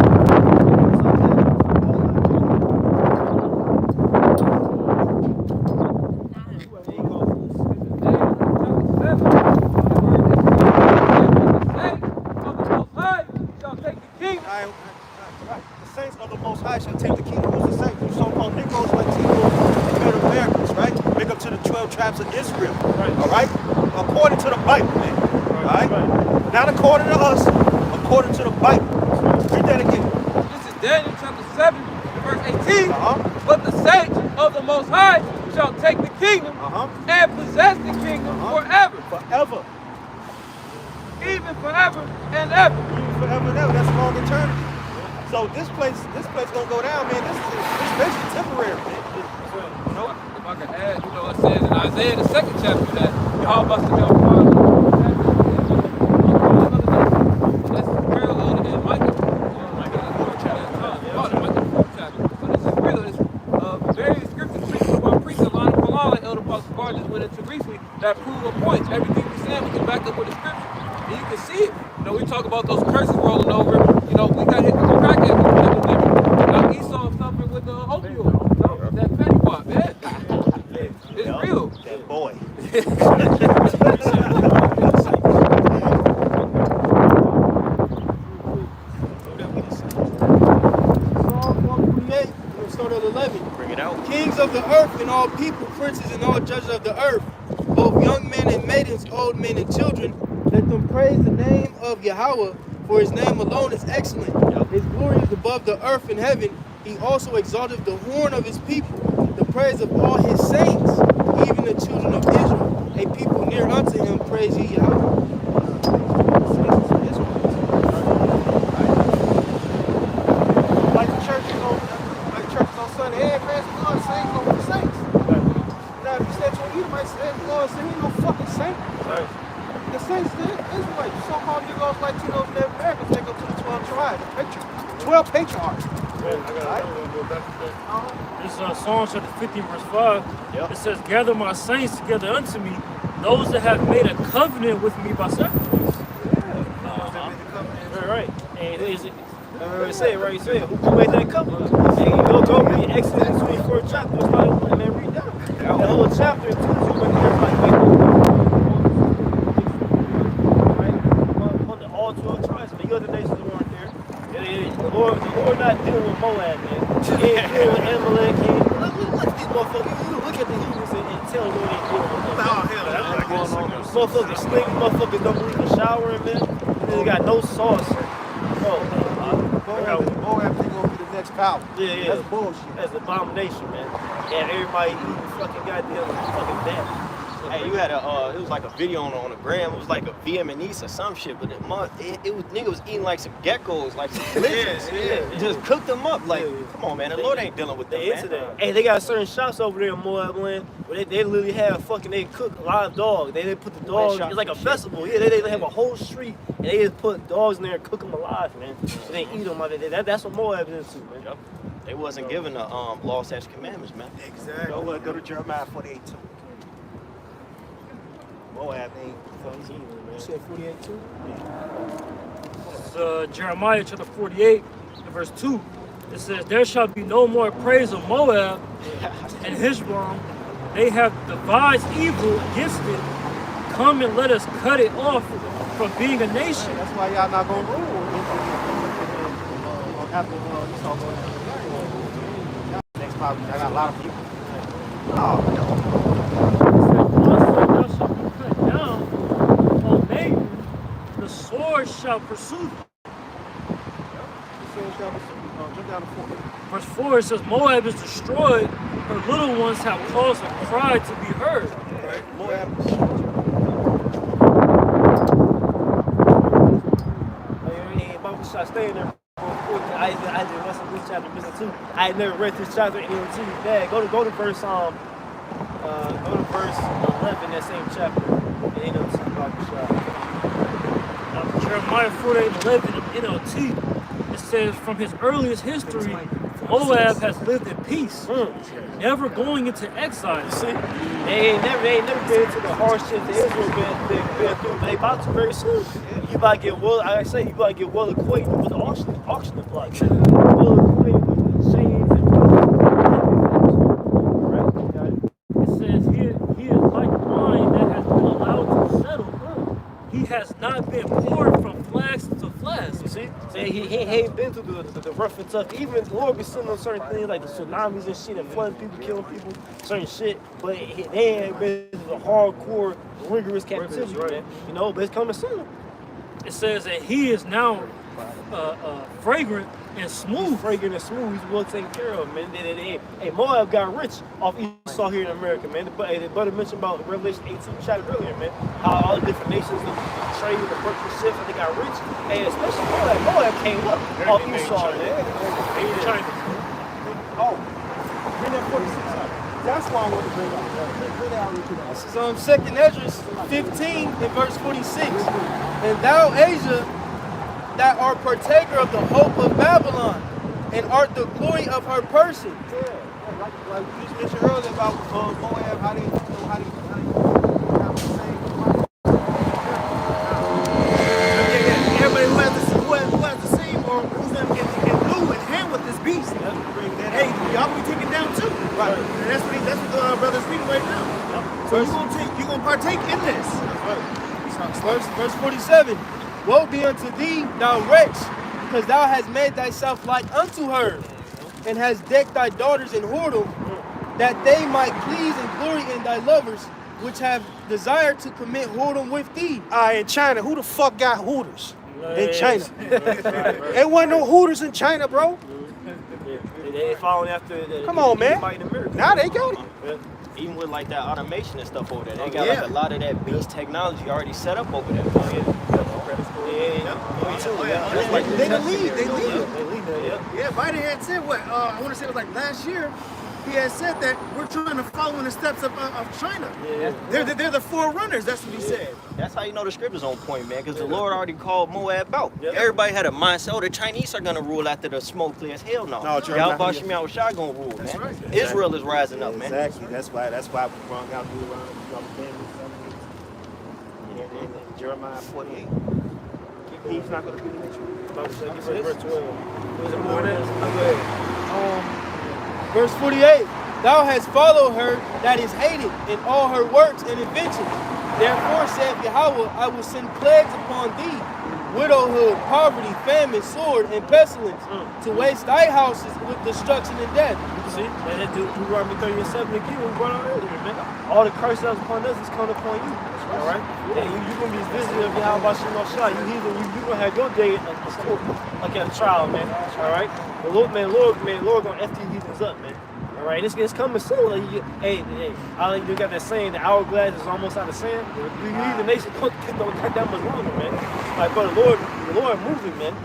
Shall take the kingdom. Who's the saints? You so-called Negroes, Latinos, and Native Americans, right? Make up to the 12 tribes of Israel. Right. All right? According to the Bible, man. All right? Not according to us, according to the Bible. Read that again. This is Daniel chapter 7, verse 18. But the saints of the Most High shall take the kingdom and possess the kingdom forever. Forever. Even forever and ever. Even forever and ever. That's long eternity. So this place gonna go down, man. This is basically temporary, man. You know, if I could add, you know, it says in Isaiah the 2nd chapter that y'all must have that's parallel to Micah. Micah the 4th chapter. Micah the 4th chapter. So this is real. It's various scriptures preached by priests of line for law, like Elder Pastor Barr just went into recently, that prove a point. Everything we saying, we can back up with the scripture. And you can see it. You know, we talk about those curses rolling over. You know, we got hit with the crackhead. Now Esau suffering with the opioid. That petty wop, man. It's real. That boy. Psalm 148, we'll start at 11. Bring it out. Kings of the earth and all people, princes and all judges of the earth, both young men and maidens, old men and children, let them praise the name of Yahweh, for his name alone is excellent. His glory is above the earth and heaven. He also exalted the horn of his people, the praise of all his saints, even the children of Israel. A people near unto him, praise ye Yahweh. Like the churches on Sunday, hey, praise the Lord, saints over the saints. Now, if you said to an Edomite, say, the Lord said, he ain't no fucking saint. Right. The saints, the Israelites, the so-called Negroes, Latinos, Native Americans, make up to the 12 tribes, 12 patriarchs. This Psalm chapter 50, verse 5. It says, gather my saints together unto me, those that have made a covenant with me by sacrifice. Right. And it said, right? He said, who made that covenant? And you go read Exodus 24th chapter. It's probably, and then read that. The whole chapter tells you when everybody made all 12 tribes, but the other nations weren't there. The Lord not dealing Motherfuckers stink. Motherfuckers don't believe in showering, man. They got no sauce. Bro, Moab think gonna be the next power. yeah. That's bullshit. That's an abomination, man. And everybody eating fucking goddamn fucking that. Hey, you had it was like a video on the gram. It was like a Vietnamese or some shit, but it was nigga was eating like some geckos, like some lizards. Just cooked them up. Like, come on, man, the Lord ain't dealing with them, They into that. Hey, they got certain shops over there in Moab land where they literally have they cook live dogs. They put the dogs, it's like a festival. Yeah, they have a whole street and they just put dogs in there and cook them alive, man. So they eat them. That's what Moab is into, man. Yep. They wasn't given the law, statutes, commandments, man. Exactly. Go to Jeremiah 48:2. Moab ain't You said 48 too? It's, Jeremiah chapter 48 and verse 2. It says, there shall be no more praise of Moab and his wrong. They have devised evil against it. Come and let us cut it off from being a nation. That's why y'all not gonna rule. After Esau goes next problem, I got a lot of people. Oh, no. Thou shalt be cut down, O neighbor, the sword shall pursue thee. Jump down to 4. Verse 4, it says, Moab is destroyed, her little ones have caused a cry to be heard. Right? Moab. Stay in there. I just went this chapter missing too. I had never read this chapter in too. Dad, go to verse 11 that same chapter. And ain't no talk about the shop. Jeremiah 48:11 NLT. It says, from his earliest history, Moab has lived in peace, never going into exile. See, they ain't never been into the hardship that Israel been through. They about to very soon. You about to get well acquainted with the auction block. Well acquainted with the chains and It says here, he is like wine that has been allowed to settle. He has not been poured from flask to flask. You see? So he ain't been through the rough and tough. Even the Lord be sending on certain things like the tsunamis and shit and flooding people, killing people, certain shit. But they ain't been through the hardcore, rigorous captivity, man. You know, but it's coming soon. It says that he is now fragrant and smooth. Fragrant and smooth. He's well taken care of, man. Hey, Moab got rich off Esau here in America, man. The brother mentioned about Revelation 18 chapter earlier, man. How all the different nations, the trade, the purchase ships, and they got rich. And especially Moab came up off Esau, man. China. Oh, bring that 46 up. That's why I want to bring up. Bring that out real quick. This is 2nd Ezra 15 and verse 46. And thou, Asia, that art partaker of the hope of Babylon, and art the glory of her person. Yeah, like you just mentioned earlier about Moab, how they have the same. Everybody who has the same or who's in blue and hand with this beast. Hey, y'all be taken down too. Right. And that's what the brother's reading right now. So you're gonna partake in this. Verse 47. Woe be unto thee, thou wretch, because thou hast made thyself like unto her, and hast decked thy daughters in whoredom, that they might please and glory in thy lovers, which have desired to commit whoredom with thee. In China, who the fuck got Hooters in China? There wasn't no Hooters in China, bro. They following after Come on, man. Now they got it. Even with like that automation and stuff over there, they got like a lot of that beast technology already set up over there. They leave. Yeah, Biden had said what? I want to say it was like last year. He had said that we're trying to follow in the steps of China. Yeah. They're the forerunners. That's what he said. That's how you know the scripture's on point, man, because the Lord already called Moab out. Yeah. Everybody had a mindset, oh, the Chinese are going to rule after the smoke clears. Hell no. Y'all going to rule, man. Right. Israel is rising up, man. Exactly. That's why we brought out Jeremiah 48. He's not going to be the next one. Verse 48. Thou hast followed her that is hated in all her works and inventions. Therefore saith Yahweh, I will send plagues upon thee, widowhood, poverty, famine, sword, and pestilence, to waste thy houses with destruction and death. See, that Deuteronomy 30:7 again, we brought out earlier, man. All the curse that was upon us is coming upon you. All right? Yeah, you're going to be visited of Yahweh Shem Shah. You going to have your day like a trial, man. All right? The Lord going to F these heathens up, man. All right? It's coming soon. Like, you got that saying, the hourglass is almost out of sand. You need the nation don't take that much longer, man. Like, but the Lord moving, man.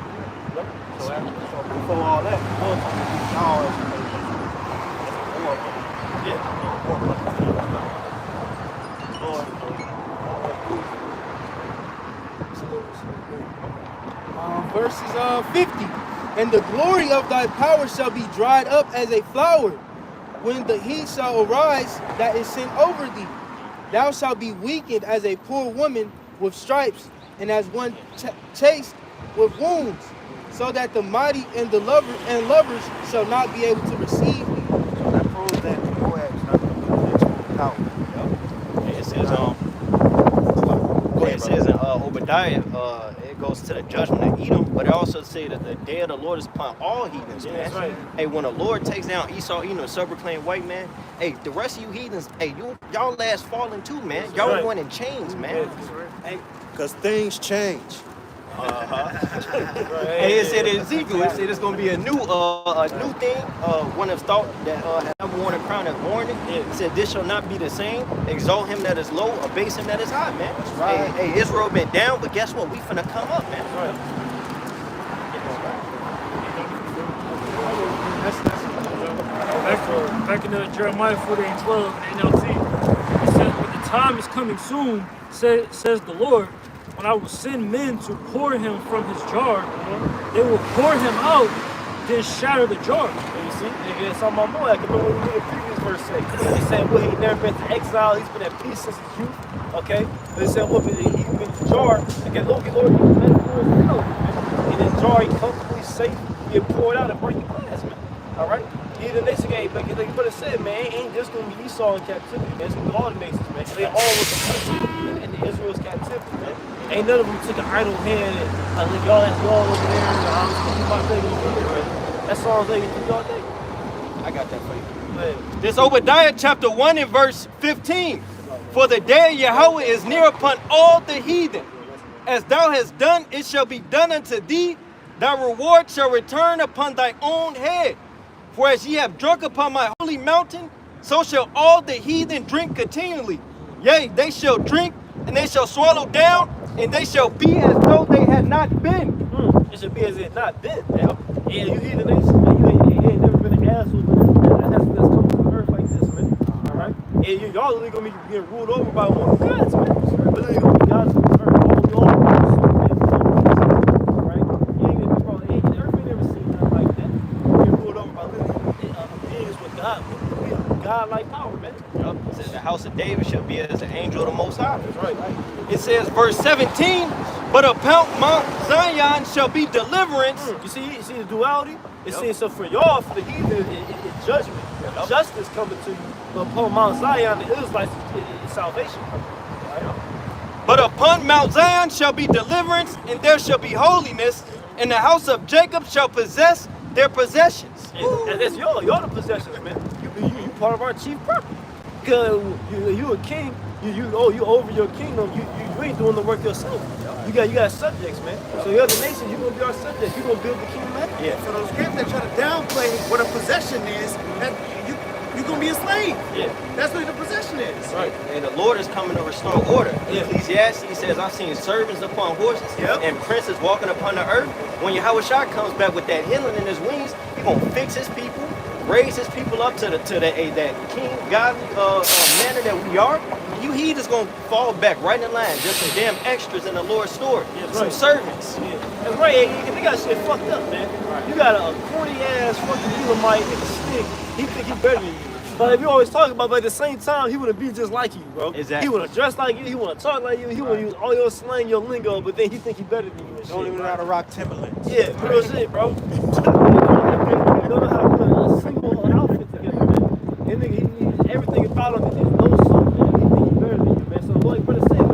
So before all that, Verses 50. And the glory of thy power shall be dried up as a flower, when the heat shall arise that is sent over thee. Thou shalt be weakened as a poor woman with stripes, and as one chased with wounds, so that the mighty and the lovers shall not be able to receive thee. So that proves that Moab's not going to be the power. Yep. It says, it says in Obadiah, it goes to the judgment of Edom, but it also says that the day of the Lord is upon all heathens, man. That's right. Hey, when the Lord takes down Esau, Edom, and subreclaimed white man, hey, the rest of you heathens, hey, y'all last falling too, man. Y'all going in chains, man. Hey, because things change. Hey, it said in Ezekiel, it said it's going to be a new thing. One of thought that have worn a crown that worn it. It said this shall not be the same. Exalt him that is low, abase him that is high, man. Right. Hey, Israel been down, but guess what? We finna come up, man. Right. Back in Jeremiah 48:12 in NLT, it says, "But the time is coming soon, says the Lord, when I will send men to pour him from his jar. They will pour him out, then shatter the jar." And you see, it's on my boy. I can remember what the previous verse say. They said, well, he never been to exile. He's been at peace since his youth. Okay? They said, well, he's been to the jar. Again, Lord, metaphors and the jar, he comfortably safe, being poured out and breaking glass, man. All right? The nation game, like you better said, man, ain't just gonna be Esau in captivity, man. It's gonna be all the nations, man. They all was in Israel's captivity, man. Ain't none of them took an idle hand and like y'all over there and I'm just gonna keep my thing over here, man. That's all they can do all day. I got that for you. Man. This Obadiah chapter 1 and verse 15. For the day of Yahweh is near upon all the heathen. As thou hast done, it shall be done unto thee. Thy reward shall return upon thy own head. For as ye have drunk upon my holy mountain, so shall all the heathen drink continually. Yea, they shall drink, and they shall swallow down, and they shall be as though they had not been. It should be as it not been. Yeah, you hear the nation, man. You ain't never been an asshole, but that's come to the earth like this, man. All right? And y'all really gonna be getting ruled over by one of gods, man. Really gonna be gods on the earth. All right? You ain't gonna be probably, the earth ain't never seen nothing like that. You're ruled over by beings with God. God-like power, man. Yep. It says the house of David shall be as an angel of the Most High. That's right. It says, verse 17, but upon Mount Zion shall be deliverance. You see the duality? It's saying so for y'all, for the heathen, it's judgment. Yep. Justice coming to you. But upon Mount Zion, the Israelites, it's salvation. Right? But upon Mount Zion shall be deliverance, and there shall be holiness, and the house of Jacob shall possess their possessions. And that's y'all the possessions, man. You part of our chief property. Because you a king, you over your kingdom, you ain't doing the work yourself. You got subjects, man. So the other nations, you're gonna be our subjects. You're gonna build the kingdom, man. Yeah. So those scripts that try to downplay what a possession is, that you're gonna be a slave. Yeah. That's what the possession is. Right. And the Lord is coming to restore order. Yeah. Ecclesiastes says, I've seen servants upon horses and princes walking upon the earth. When Yahweh Shah comes back with that healing in his wings, he's gonna fix his people, raise his people up to that king godly manner that we are. You heathens gonna fall back right in line, just some damn extras in the Lord's store. Yeah, some servants. Yeah. That's right. And they got shit fucked up, man. Right. You got a corny ass fucking Elamite and a stick. He think he better than you. But if you always talk about, but at the same time, he wanna be just like you, bro. Exactly. He wanna dress like you. He wanna talk like you. He wanna use all your slang, your lingo, but then he think he better than you. And Don't even know how to rock Timberlands. Yeah, real shit, bro. You don't know how to put a single outfit together, man. And nigga, he needs everything about him. He knows something, man. He think he better than you, man. So what you better say, man.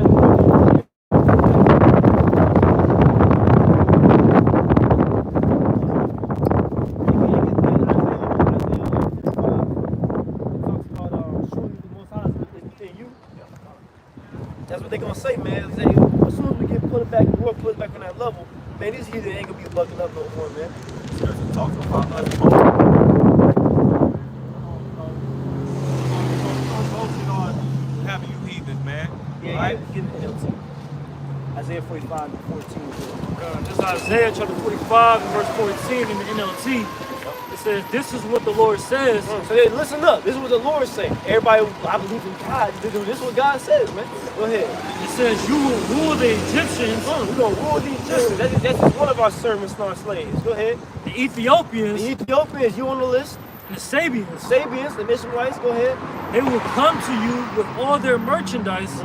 what they're gonna say, man. Say, as soon as we get put back, the Lord put us back on that level, man, these heathen ain't gonna be bugging up no more, man. Talking about us. Focusing on having you heathens, man. Yeah, Right? yeah, get the NLT. Isaiah 45 and 14. This is Isaiah chapter 45 and verse 14 in the NLT. It says, this is what the Lord says. So hey, listen up. This is what the Lord says. Everybody, I believe in God. This is what God says, man. Go ahead. It says, you will rule the Egyptians, We're going to rule the Egyptians. That's just one of our servants and our slaves. Go ahead. the Ethiopians, The Ethiopians, you on the list. and the Sabians. The Sabians, the Ishmaelites, go ahead. They will come to you with all their merchandise,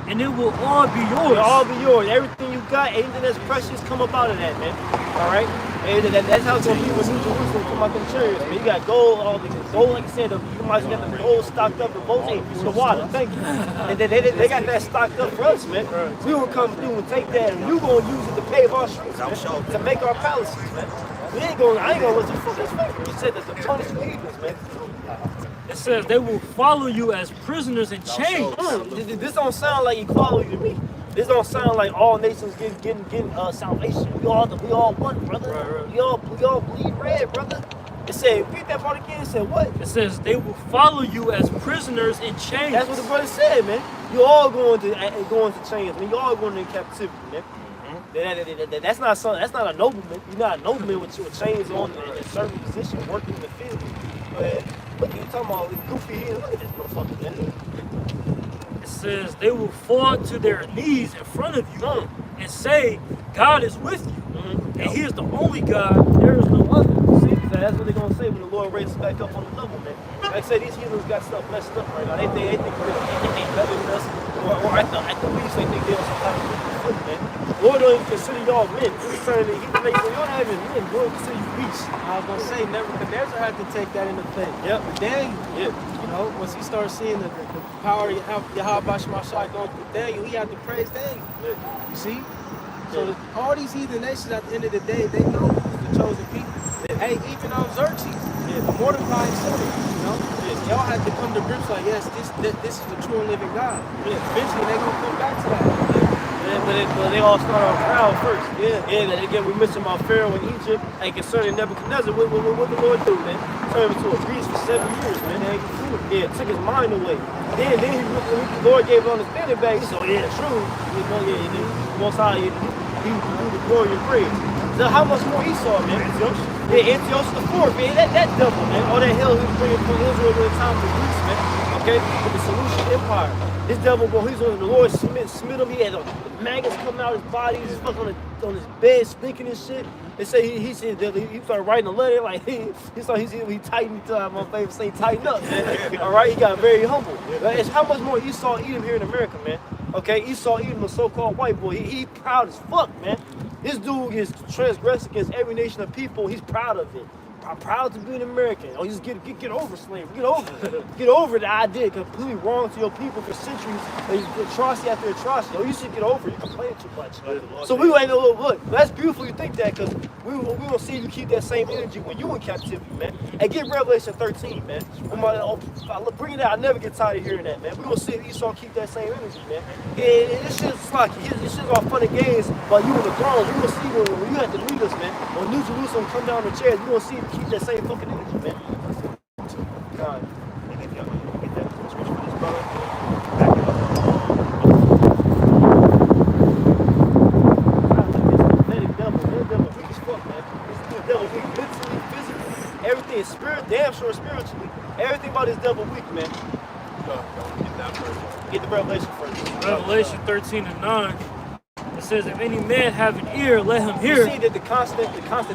and it will all be yours. It'll all be yours. Everything you got, anything that's precious, come up out of that, man. All right? And that's how it's going to be when New Jerusalem come out them chariots, man. You got gold, all the gold, like I said, you might get the gold stocked up, the boats, hey, the water, thank you. And they got that stocked up for us, man. We will come through and take that, and you going to use it to pave our streets, man, to make our palaces, man. I ain't going to let you fuck this finger. You said that the punishment evils, man. It says they will follow you as prisoners in chains. This don't sound like equality to me. This don't sound like all nations getting salvation. We all one, brother. We all bleed red, brother. It said, read that part again. It said what? It says they will follow you as prisoners in chains. That's what the brother said, man. You all going to chains, man. You all going into captivity, man. That's not a nobleman. You're not a nobleman with chains on in a certain position, working in the field. Look, you talking about goofy here. Look at this motherfucker, man. It says they will fall to their knees in front of you and say, God is with you. And he is the only God, there is no other. See, that's what they're going to say when the Lord raises back up on the level, man. Like I said, these heathens got stuff messed up right now. They think they better than us. Or at the least, they think they're on some kind of foot, man. The Lord don't even consider y'all men. He's turning the heathen nation. You don't have even men. The Lord consider you beasts. I was gonna say Nebuchadnezzar had to take that into play. Yep. But Daniel, you know, once he started seeing the power of Yahweh Shemashai going through Daniel, he had to praise Daniel. You see? So all these heathen nations at the end of the day, they know who's the chosen people. Hey, even Xerxes, Mordecai himself, you know, y'all had to come to grips like, yes, this is the true and living God. Eventually, they're gonna come back to that. But they all start off proud first. And again, we mentioned about Pharaoh in Egypt, and concerning Nebuchadnezzar, what the Lord do, man? Turned him into a beast for 7 years, man. Took his mind away. Then the Lord gave him understanding back. He said, true. Most High, he do the glory and praise. So how much more Esau, man? Antiochus the fourth, man. That devil, man. All that hell he was bringing from Israel in the time of Greece, man. Okay? With the Seleucid Empire. This devil, the Lord smit him. He had maggots coming out of his body. He was fucking on his bed, stinking and shit. They say he said that he started writing a letter like he tightened my favorite say tighten up, man. All right, he got very humble. It's how much more Esau Edom here in America, man. Okay, Esau Edom, a so-called white boy, he proud as fuck, man. This dude is transgressed against every nation of people. He's proud of it. I'm proud to be an American. Oh, you just get over slavery. Get over it. Get over the idea completely wrong to your people for centuries. Atrocity after atrocity. Oh, you should get over it. You complain too much. So we ain't no look. That's beautiful you think that, because we gonna see you keep that same energy when you in captivity, man. And get Revelation 13, man. Bring it out. I never get tired of hearing that, man. We gonna see Esau keep that same energy, man. And this shit's slocky. This shit's all fun and games while you in the throne. We gonna see when you have to lead us, man. When New Jerusalem come down the chairs, we gonna see keep that same fucking energy, man. God. Get that scripture for this brother. Back it up. That devil weak as fuck, man. This devil weak mentally, physically, everything. Spirit, damn sure spiritually. Everything about this devil weak, man. Get the Revelation first. Revelation 13 and 9. It says, if any man have an ear, let him hear. You see that the constant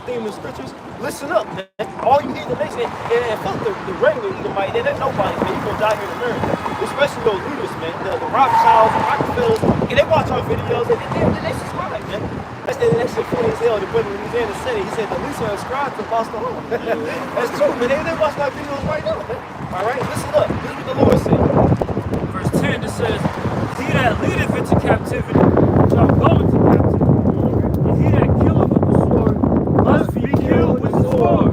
theme of the scriptures? Listen up, man. All you need to nation, and fuck the regular Edomite, there's nobody, man. You're gonna die here in America. Especially those leaders, man. The Rothschilds, the Rockefellers, and they watch our videos, and they subscribe, man. That shit funny as hell. The brother in Louisiana said it. He said the least subscribe to Boston Home. That's true, man. They watch my videos right now, man. All right, listen up. This is what the Lord said. Verse 10, it says, he that leadeth into captivity shall go into captivity. And he that killeth with the sword must be killed with the sword.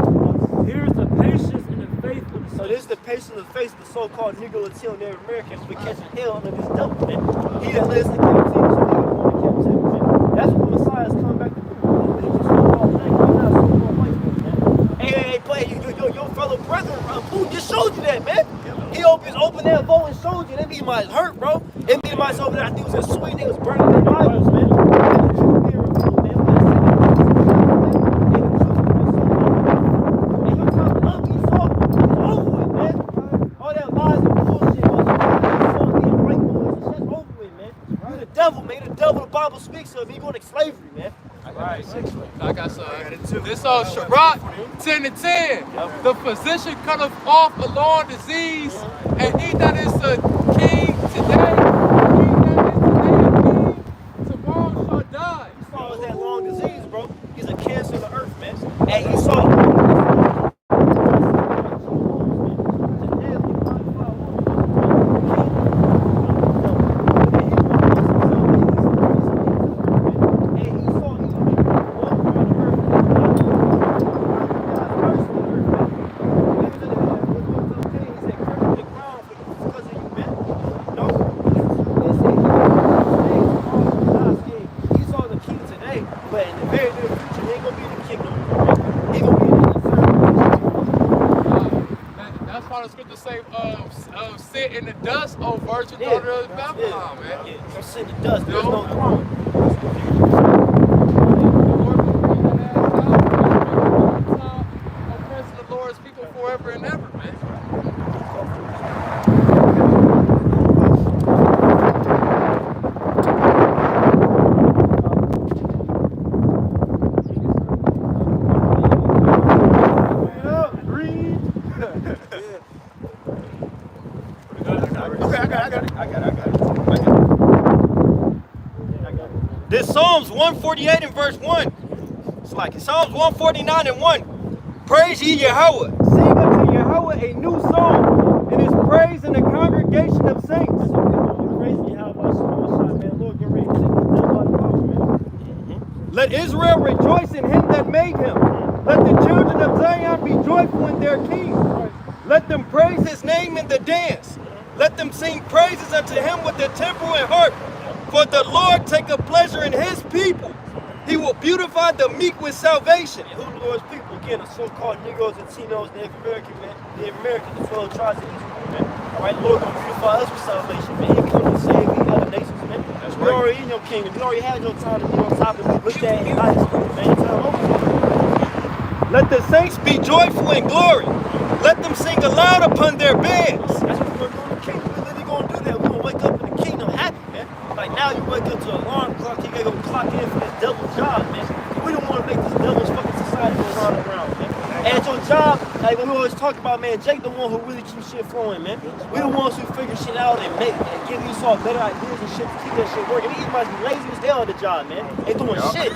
Here is the patience and the faith of the saints. So this is the patience and the face of the so-called Negro Latino Native Americans will be catching hell under this devil, man. He that lives in captivity shall be going to captivity, man. That's what the Messiah is coming back to do. But he's just so-called black, he's not so-called white, man. Hey, play, your fellow brother, Putin just showed you that, man. He opened that vote and showed you. That mean might hurt, bro. It mean might over there. I think it was in Sweden. They was burning their Bibles, man. Bible speaks of, he going to slavery, man. Right. I got some. This Shabbat 10:10. The physician cutteth off a long disease, and he that is a king today, he that is today a king, tomorrow shall die. He saw that long disease, bro. He's a cancer of the earth, man. And he saw. Sit in the dust, oh virgin daughter of Babylon, man. Yeah, don't sit in the dust. There's no throne. Oppressing the Lord's people forever and ever, man. This Psalms 148 and verse 1. It's like Psalms 149 and 1. Praise ye Yahweh. Sing unto Yahweh a new song, and his praise in the congregation of saints. Let Israel rejoice in him that made him. Let the children of Zion be joyful in their king. Let them praise his name in the dance. Let them sing praises unto him with the timbrel and harp. For the Lord taketh pleasure in his people. He will beautify the meek with salvation. And who the Lord's people? Again, the so-called Negroes, Latinos, Native American, man. The Americans, the 12 tribes of Israel, man. All right, the Lord gonna beautify us with salvation, man. He come to save the other nations, man. That's right. We already in your kingdom. We already had your time to be on top of it. Look at it, man. Time over. Let the saints be joyful in glory. Let them sing aloud upon their beds. That's what we're going to do in the kingdom. We're literally going to do that. We're going to wake up in the kingdom happy, man. Like now you wake up to an alarm clock, you gotta go clock in for this devil's job, man. We don't want to make this devil's fucking society go round and round, man. And it's your job, like we always talk about, man, Jake the one who really keeps shit flowing, man. We the ones who figure shit out and make and give you all better ideas and shit to keep that shit working. These might be lazy as hell at the job, man. They doing shit.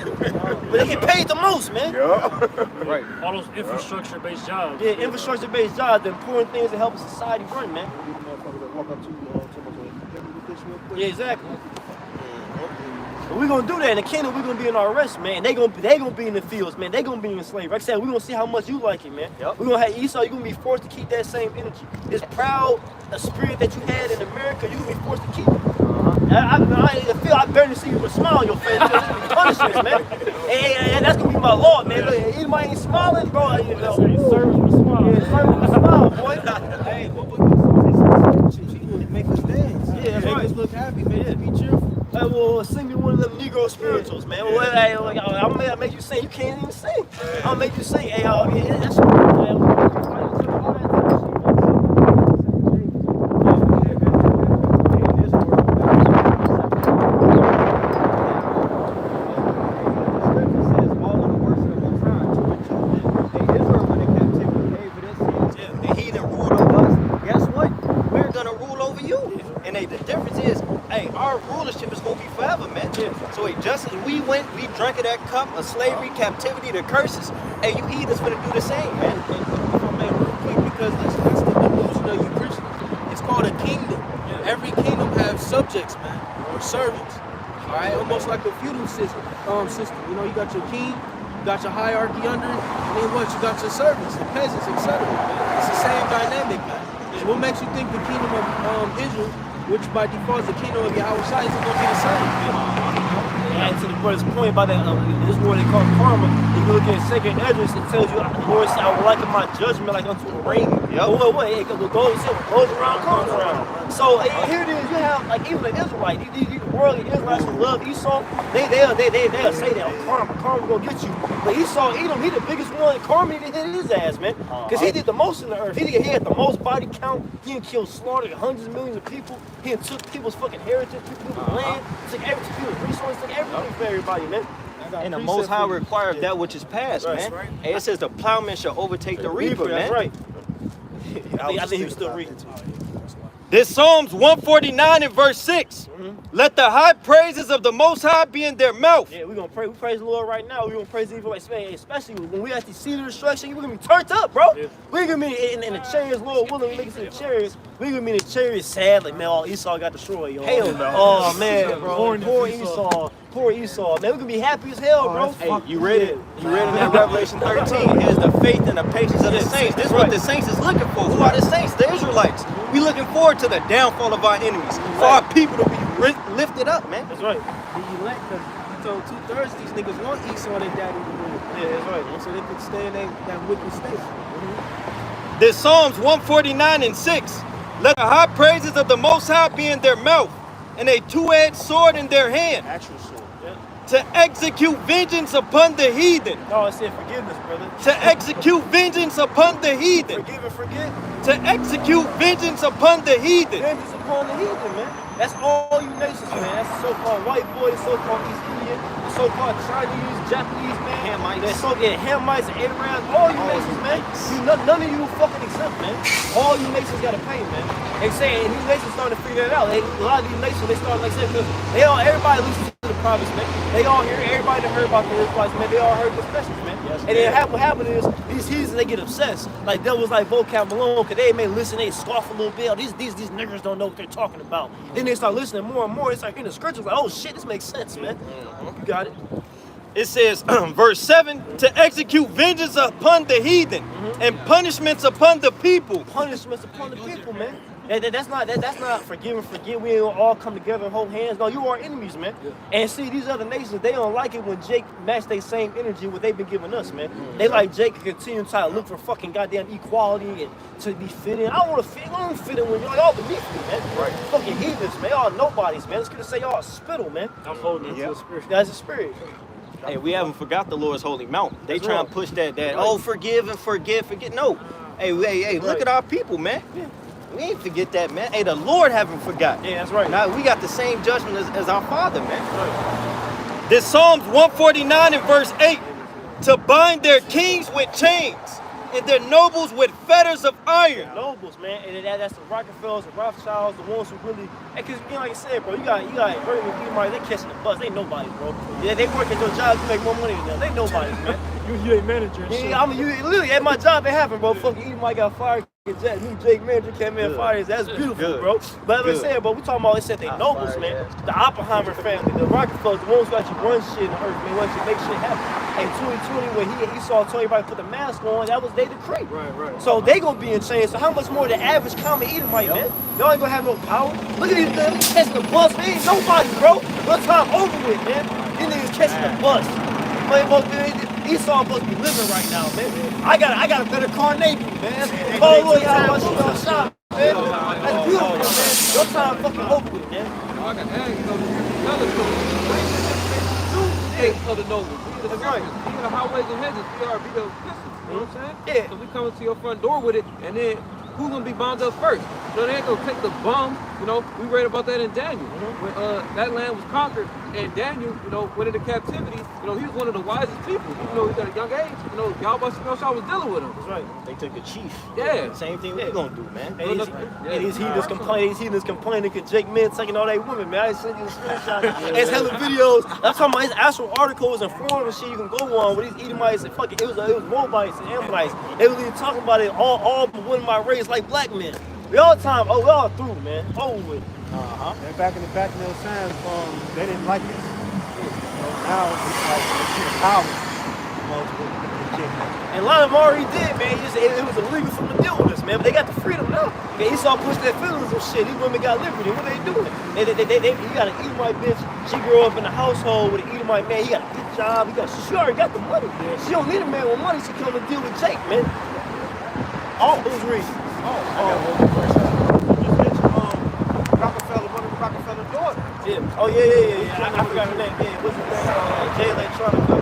But they get paid the most, man. Right. All those infrastructure-based jobs. Yeah, infrastructure-based jobs, the important things that help a society run, man. Yeah, exactly. But we're gonna do that in the kingdom. We're gonna be in our rest, man. They gonna be in the fields, man. They gonna be enslaved. Like I said, we're gonna see how much you like it, man. We're gonna have Esau. You're gonna be forced to keep that same energy, this proud spirit that you had in America. You're gonna be forced to keep it. I barely see you with a smile on your face. It's gonna be punishment, man. And that's gonna be my law, man. Look, anybody ain't smiling, bro. You know, Serve with a smile. yeah, serve with a smile, boy. Hey, what would you make us dance? Yeah, that's Make right. us look happy, make us be cheerful. Well, sing me one of them Negro spirituals, man. Well, I'm gonna make you sing. You can't even sing. I'll make you sing. Hey, that's The difference is, hey, our rulership is gonna be forever, man. So just as we drank of that cup of slavery, captivity, the curses, hey, you heathens gonna do the same, man. And if I may real quick, because that's the delusion of you Christians. It's called a kingdom. Every kingdom has subjects, man, or servants. All right, almost like a feudal system. You know, you got your king, you got your hierarchy under it, and then what? You got your servants, the peasants, etc. It's the same dynamic, man. What makes you think the kingdom of Israel, which by default is the kingdom of Yahweh Shai, is going to be the same? And to the brother's point about that, this word they call karma. If you look at second Esdras, it tells you, the Lord said, I would liken my judgment like unto a rain. It goes around, comes around. So here it is, you have, like, even the Israelites, these worldly Israelites who love Esau, they'll say that karma gonna get you. But Esau, Edom, he the biggest one. Karma didn't hit his ass, man. Because he did the most in the earth. He had the most body count. He done killed, slaughtered hundreds of millions of people. He done took people's fucking heritage, took people's land, took everything, people's resources, took everything for everybody, man. And the Most High requires that which is past, man. Right. And it says the plowman shall overtake the reaper, man. That's right. I think he was still reading. This Psalms 149 and verse 6. Let the high praises of the Most High be in their mouth. Yeah, we're gonna pray. We praise the Lord right now. We're gonna praise Him, especially when we actually see the destruction. We're gonna be turned up, bro. Yeah. We're gonna be in the chariots, Lord willing. We make it to the chariots. We're gonna be in the chariots, sad, like, man, all Esau got destroyed, yo. Hell no. Oh man, bro. Poor Esau. Poor Esau. Man, we're gonna be happy as hell, bro. Hey, you read it. You read it in Revelation 13. Here's the faith and the patience of the saints. This is what the saints is looking for. Who are the saints? The Israelites. We looking forward to the downfall of our enemies. For our people to be lifted up, man. That's right. The elect, because he told 2/3 these niggas want Esau and their daddy to live. Yeah, that's right. So they could stay in that wicked state. This Psalms 149 and 6. Let the high praises of the Most High be in their mouth, and a two-edged sword in their hand, Actual sword. Yeah. to execute vengeance upon the heathen. No, I said forgiveness, brother. To execute vengeance upon the heathen. Forgive and forget. To execute vengeance upon the heathen. Vengeance upon the heathen, man. That's all you nations, man. That's the so-called white boy, the so-called East Indian, the so-called Chinese, Japanese, man. Hamites. The so-called Hamites and Arabs. All you nations, man. None of you fucking exempt, man. All you nations gotta pay, man. They say, and these nations starting to figure that out. A lot of these nations, they start, like I said, because everybody listens to the prophets, man. They all hear, everybody that heard about the Israelites, man. They all heard the message, man. Yes, and then what happened is, these heathens, they get obsessed. Like devils like Vocab Malone, because they may listen, they scoff a little bit. These niggers don't know what they're talking about. Then they start listening more and more. It's like in the scriptures, like, oh shit, this makes sense, man. You got it. It says, verse 7, to execute vengeance upon the heathen and punishments upon the people. Punishments upon the people, man. That's not forgive and forget. We don't all come together and hold hands. No, you are enemies, man. Yeah. And see, these other nations, they don't like it when Jake match their same energy what they've been giving us, man. They like Jake to continue to try to look for fucking goddamn equality and to be fit in. I don't want to fit. I don't fit in when y'all beneath me, man. Right. Fucking heathens, man. Y'all nobodies, man. It's gonna say y'all a spittle, man. I'm holding into a spirit. That's a spirit. Hey, we haven't forgot the Lord's holy mount. They try and push that, oh, forgive and forget. No. Hey, look at our people, man. Yeah. We ain't forget that, man. Hey, the Lord haven't forgot. Yeah, that's right. Now, we got the same judgment as our Father, man. Right. This Psalms 149 and verse 8. To bind their kings with chains and their nobles with fetters of iron. Nobles, man. And that's the Rockefellers, the Rothschilds, the ones who really... Because, like I said, bro, you got they catching the bus. They nobody, bro. Yeah, they work at your job to make more money than them. They nobody, man. You ain't manager and shit. Yeah, literally, at my job, it happened, bro. Fucking Edomite got fired. New Jake manager came in and fired. That's beautiful, bro. But as I said, bro, we talking about, they said they nobles, man. The Oppenheimer family, the Rockefellers, the ones who actually run shit in the earth, man, who actually make shit happen. And 2020, when he saw everybody put the mask on, that was their decree. Right. So they gonna be in chains. So how much more the average common Edomite, man? Y'all ain't gonna have no power. Look at these niggas catching the bus. They ain't nobody, bro. One time over with, man. These niggas catching the bus. Esau supposed to be living right now, man. I got a better car than they do, man. Oh, look how much you gonna shop, man. That's beautiful, man. Your time fucking over with, man. I got another two of the nobles. That's right. We the highways and hedges. We are be the epistles. You know what I'm saying? Yeah. So we coming to your front door with it, and then who's gonna be bound up first? You know, they ain't gonna take the bum. You know, we read about that in Daniel. When that land was conquered, and Daniel, you know, went into captivity. You know, he was one of the wisest people. You know, he's at a young age. You know, y'all was dealing with him. That's right. They took the chief. Yeah. Same thing we gonna do, man. And these heathens complaining because Jake men taking all they women, man. I sent you the screenshot. It's hella videos. I'm talking about his actual articles and forums and shit you can go on with these Edomites and fucking, it was Moabites and Ammonites. They was even talking about it all but one of my race like black men. We all through, man. Over with. And back in those times, they didn't like it. So now it's like power. And a lot of them already did, man. It was illegal for them to deal with us, man. But they got the freedom now. Okay, Esau pushed their feelings and shit. These women got liberty. What they doing? You got an Edomite bitch. She grew up in a household with an Edomite man. He got a good job. She already got the money, man. She don't need a man with money. She come to deal with Jake, man. Who's reading? Rockefeller, one of the Rockefeller daughters. Yeah. Oh, yeah. I forgot her name. Yeah, what's her name? Jay Electronica.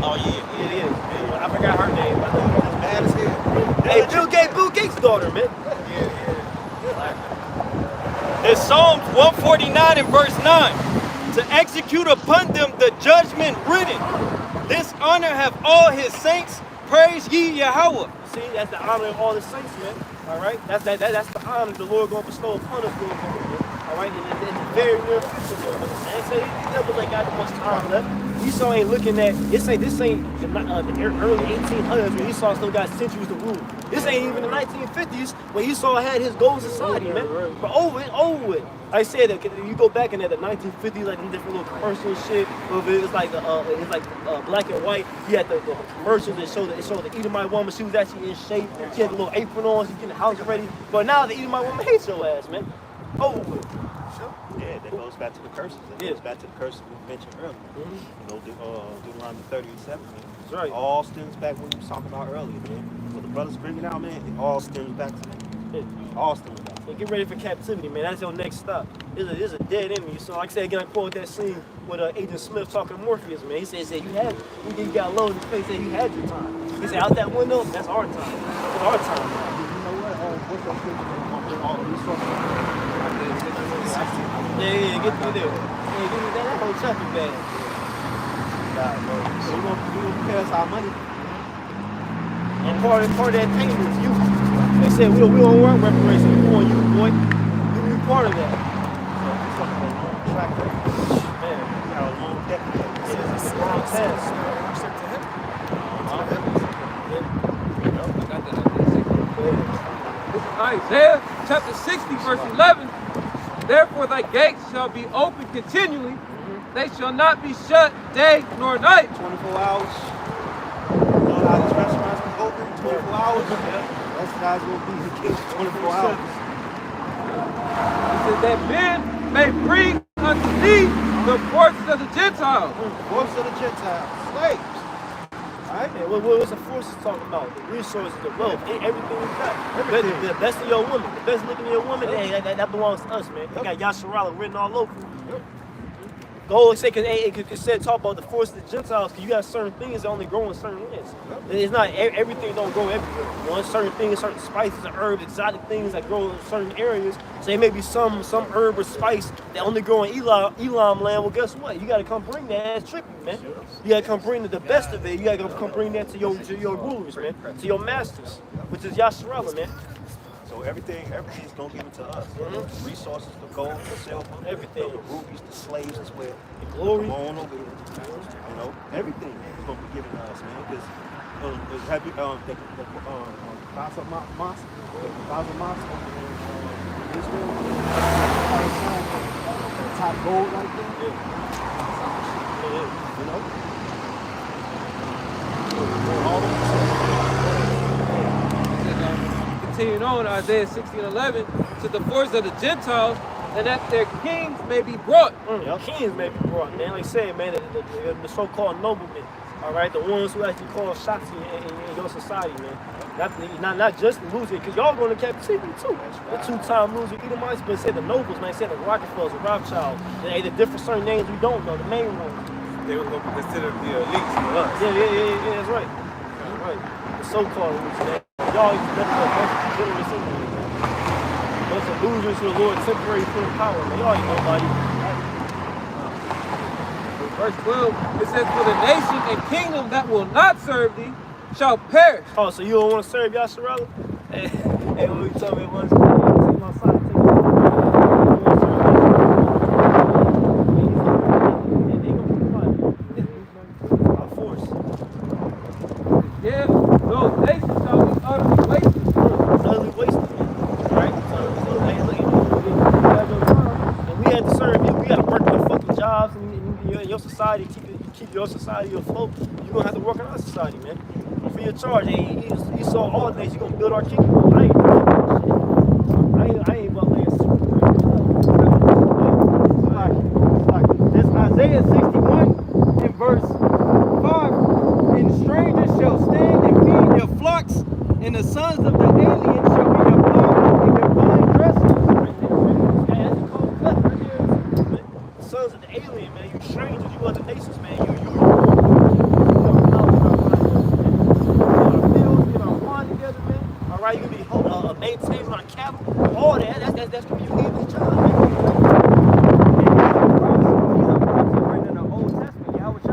Oh, yeah. I forgot her name. I know she was mad as hell. Hey, Bill Gates' daughter, man. In Psalms 149 and verse 9, to execute upon them the judgment written. This honor have all his saints. Praise ye Yahweh. See, that's the honor of all the saints, man. All right? That's the honor the Lord going to bestow upon us, man. All right? And in the very near future, man. And say, these devils ain't got much time left. Esau ain't looking at, this ain't the early 1800s when Esau still got centuries to rule. This ain't even the 1950s when Esau had his golden society, man. But over it. I said that you go back in there, the 1950s, like them different little commercial shit. It's like black and white. You had the commercials that showed the Edomite woman. She was actually in shape. She had a little apron on. She's getting the house ready. But now the Edomite woman hates your ass, man. Over with. Yeah, that goes back to the curses. That goes back to the curses we mentioned earlier. You know, Deuteronomy 30:7. That's right. It all stems back what we was talking about earlier, man. What the brothers bringing out, man, it all stems back to that. It all stems back. And get ready for captivity, man. That's your next stop. There's a dead enemy. So, like I said, again, I quote that scene with Agent Smith talking to Morpheus, man. He said you had it. He got low in the face. He said you had your time. He said out that window, that's our time. It's our time. You know what? What's your opinion on all of these fucking Yeah, get through there. Yeah, give me that whole chapter bag. So you gonna pay us our money? And part of that payment is you. They said we don't want reparations. We want you, boy. You be part of that. Track record. Man, you got a long decade. it's a long test. Isaiah chapter 60, verse 11. Therefore thy gates shall be open continually. They shall not be shut day nor night. 24 hours. You know how these restaurants be open 24 hours? That's guys will be the case 24 hours. He said that men may bring unto thee the forces of the Gentiles. Forces of the Gentiles. Slaves. Alright? And what's the forces talking about? The resources, the wealth, everything we got. Everything. The best of your woman, the best looking of your woman, hey, that belongs to us, man. They got Yasharala written all over. Go say, because talk about the force of the Gentiles, because you got certain things that only grow in certain lands. It's not everything don't grow everywhere. You know, certain things, certain spices and herbs, exotic things that grow in certain areas. So there may be some herb or spice that only grow in Elam land. Well, guess what? You got to come bring that. That's tricky, man. You got to come bring the best of it. You got to come bring that to your rulers, man, to your masters, which is Yasharala, man. So everything's gonna give it to us. The resources, the gold, the silver, everything, the rubies, the slaves as well. The glory. Come on over here. You know, everything is gonna be given to us, man. Because have you the Gaza Mosque, Israel, top gold right there. You know. All Continuing on, Isaiah 16:11, to the force of the Gentiles, and that their kings may be brought. Your kings may be brought, man. Like I said, man, the so-called noblemen, all right, the ones who actually call shots in your society, man. Not just the losers, because y'all going to captivity too. The two-time loser Edomites, but say the nobles, man. Say the Rockefellers, the Rothschilds, the different certain names we don't know, the main ones. They were going to be considered the elites for us. Yeah, that's right. That's right. The so-called losers, man. Y'all used to represent generous England. Bunch of losers who the Lord temporarily put in power, man. Y'all ain't nobody. Verse 12, it says, for the nation and kingdom that will not serve thee shall perish. Oh, so you don't want to serve Yasharala? Hey, when you told me once, take my side, take my side. Force. Yeah, those nations shall be utterly wasted. Utterly wasted. Right? So hey, look at and we had to serve you. We got to work your fucking jobs and your society, keep your society afloat. You're going to have to work in our society, man. free of charge. And he saw all things. You gonna build our kingdom. I ain't about laying This Isaiah 61 in verse 5. And strangers shall stand and feed their flocks, and the sons of the alien shall be their plowmen and their vine dressers. The sons of the alien, man. You strangers, you other nations, man. Right, you be maintaining our capital, all that's gonna be your heathen job. In the Old Testament, Yahweh said,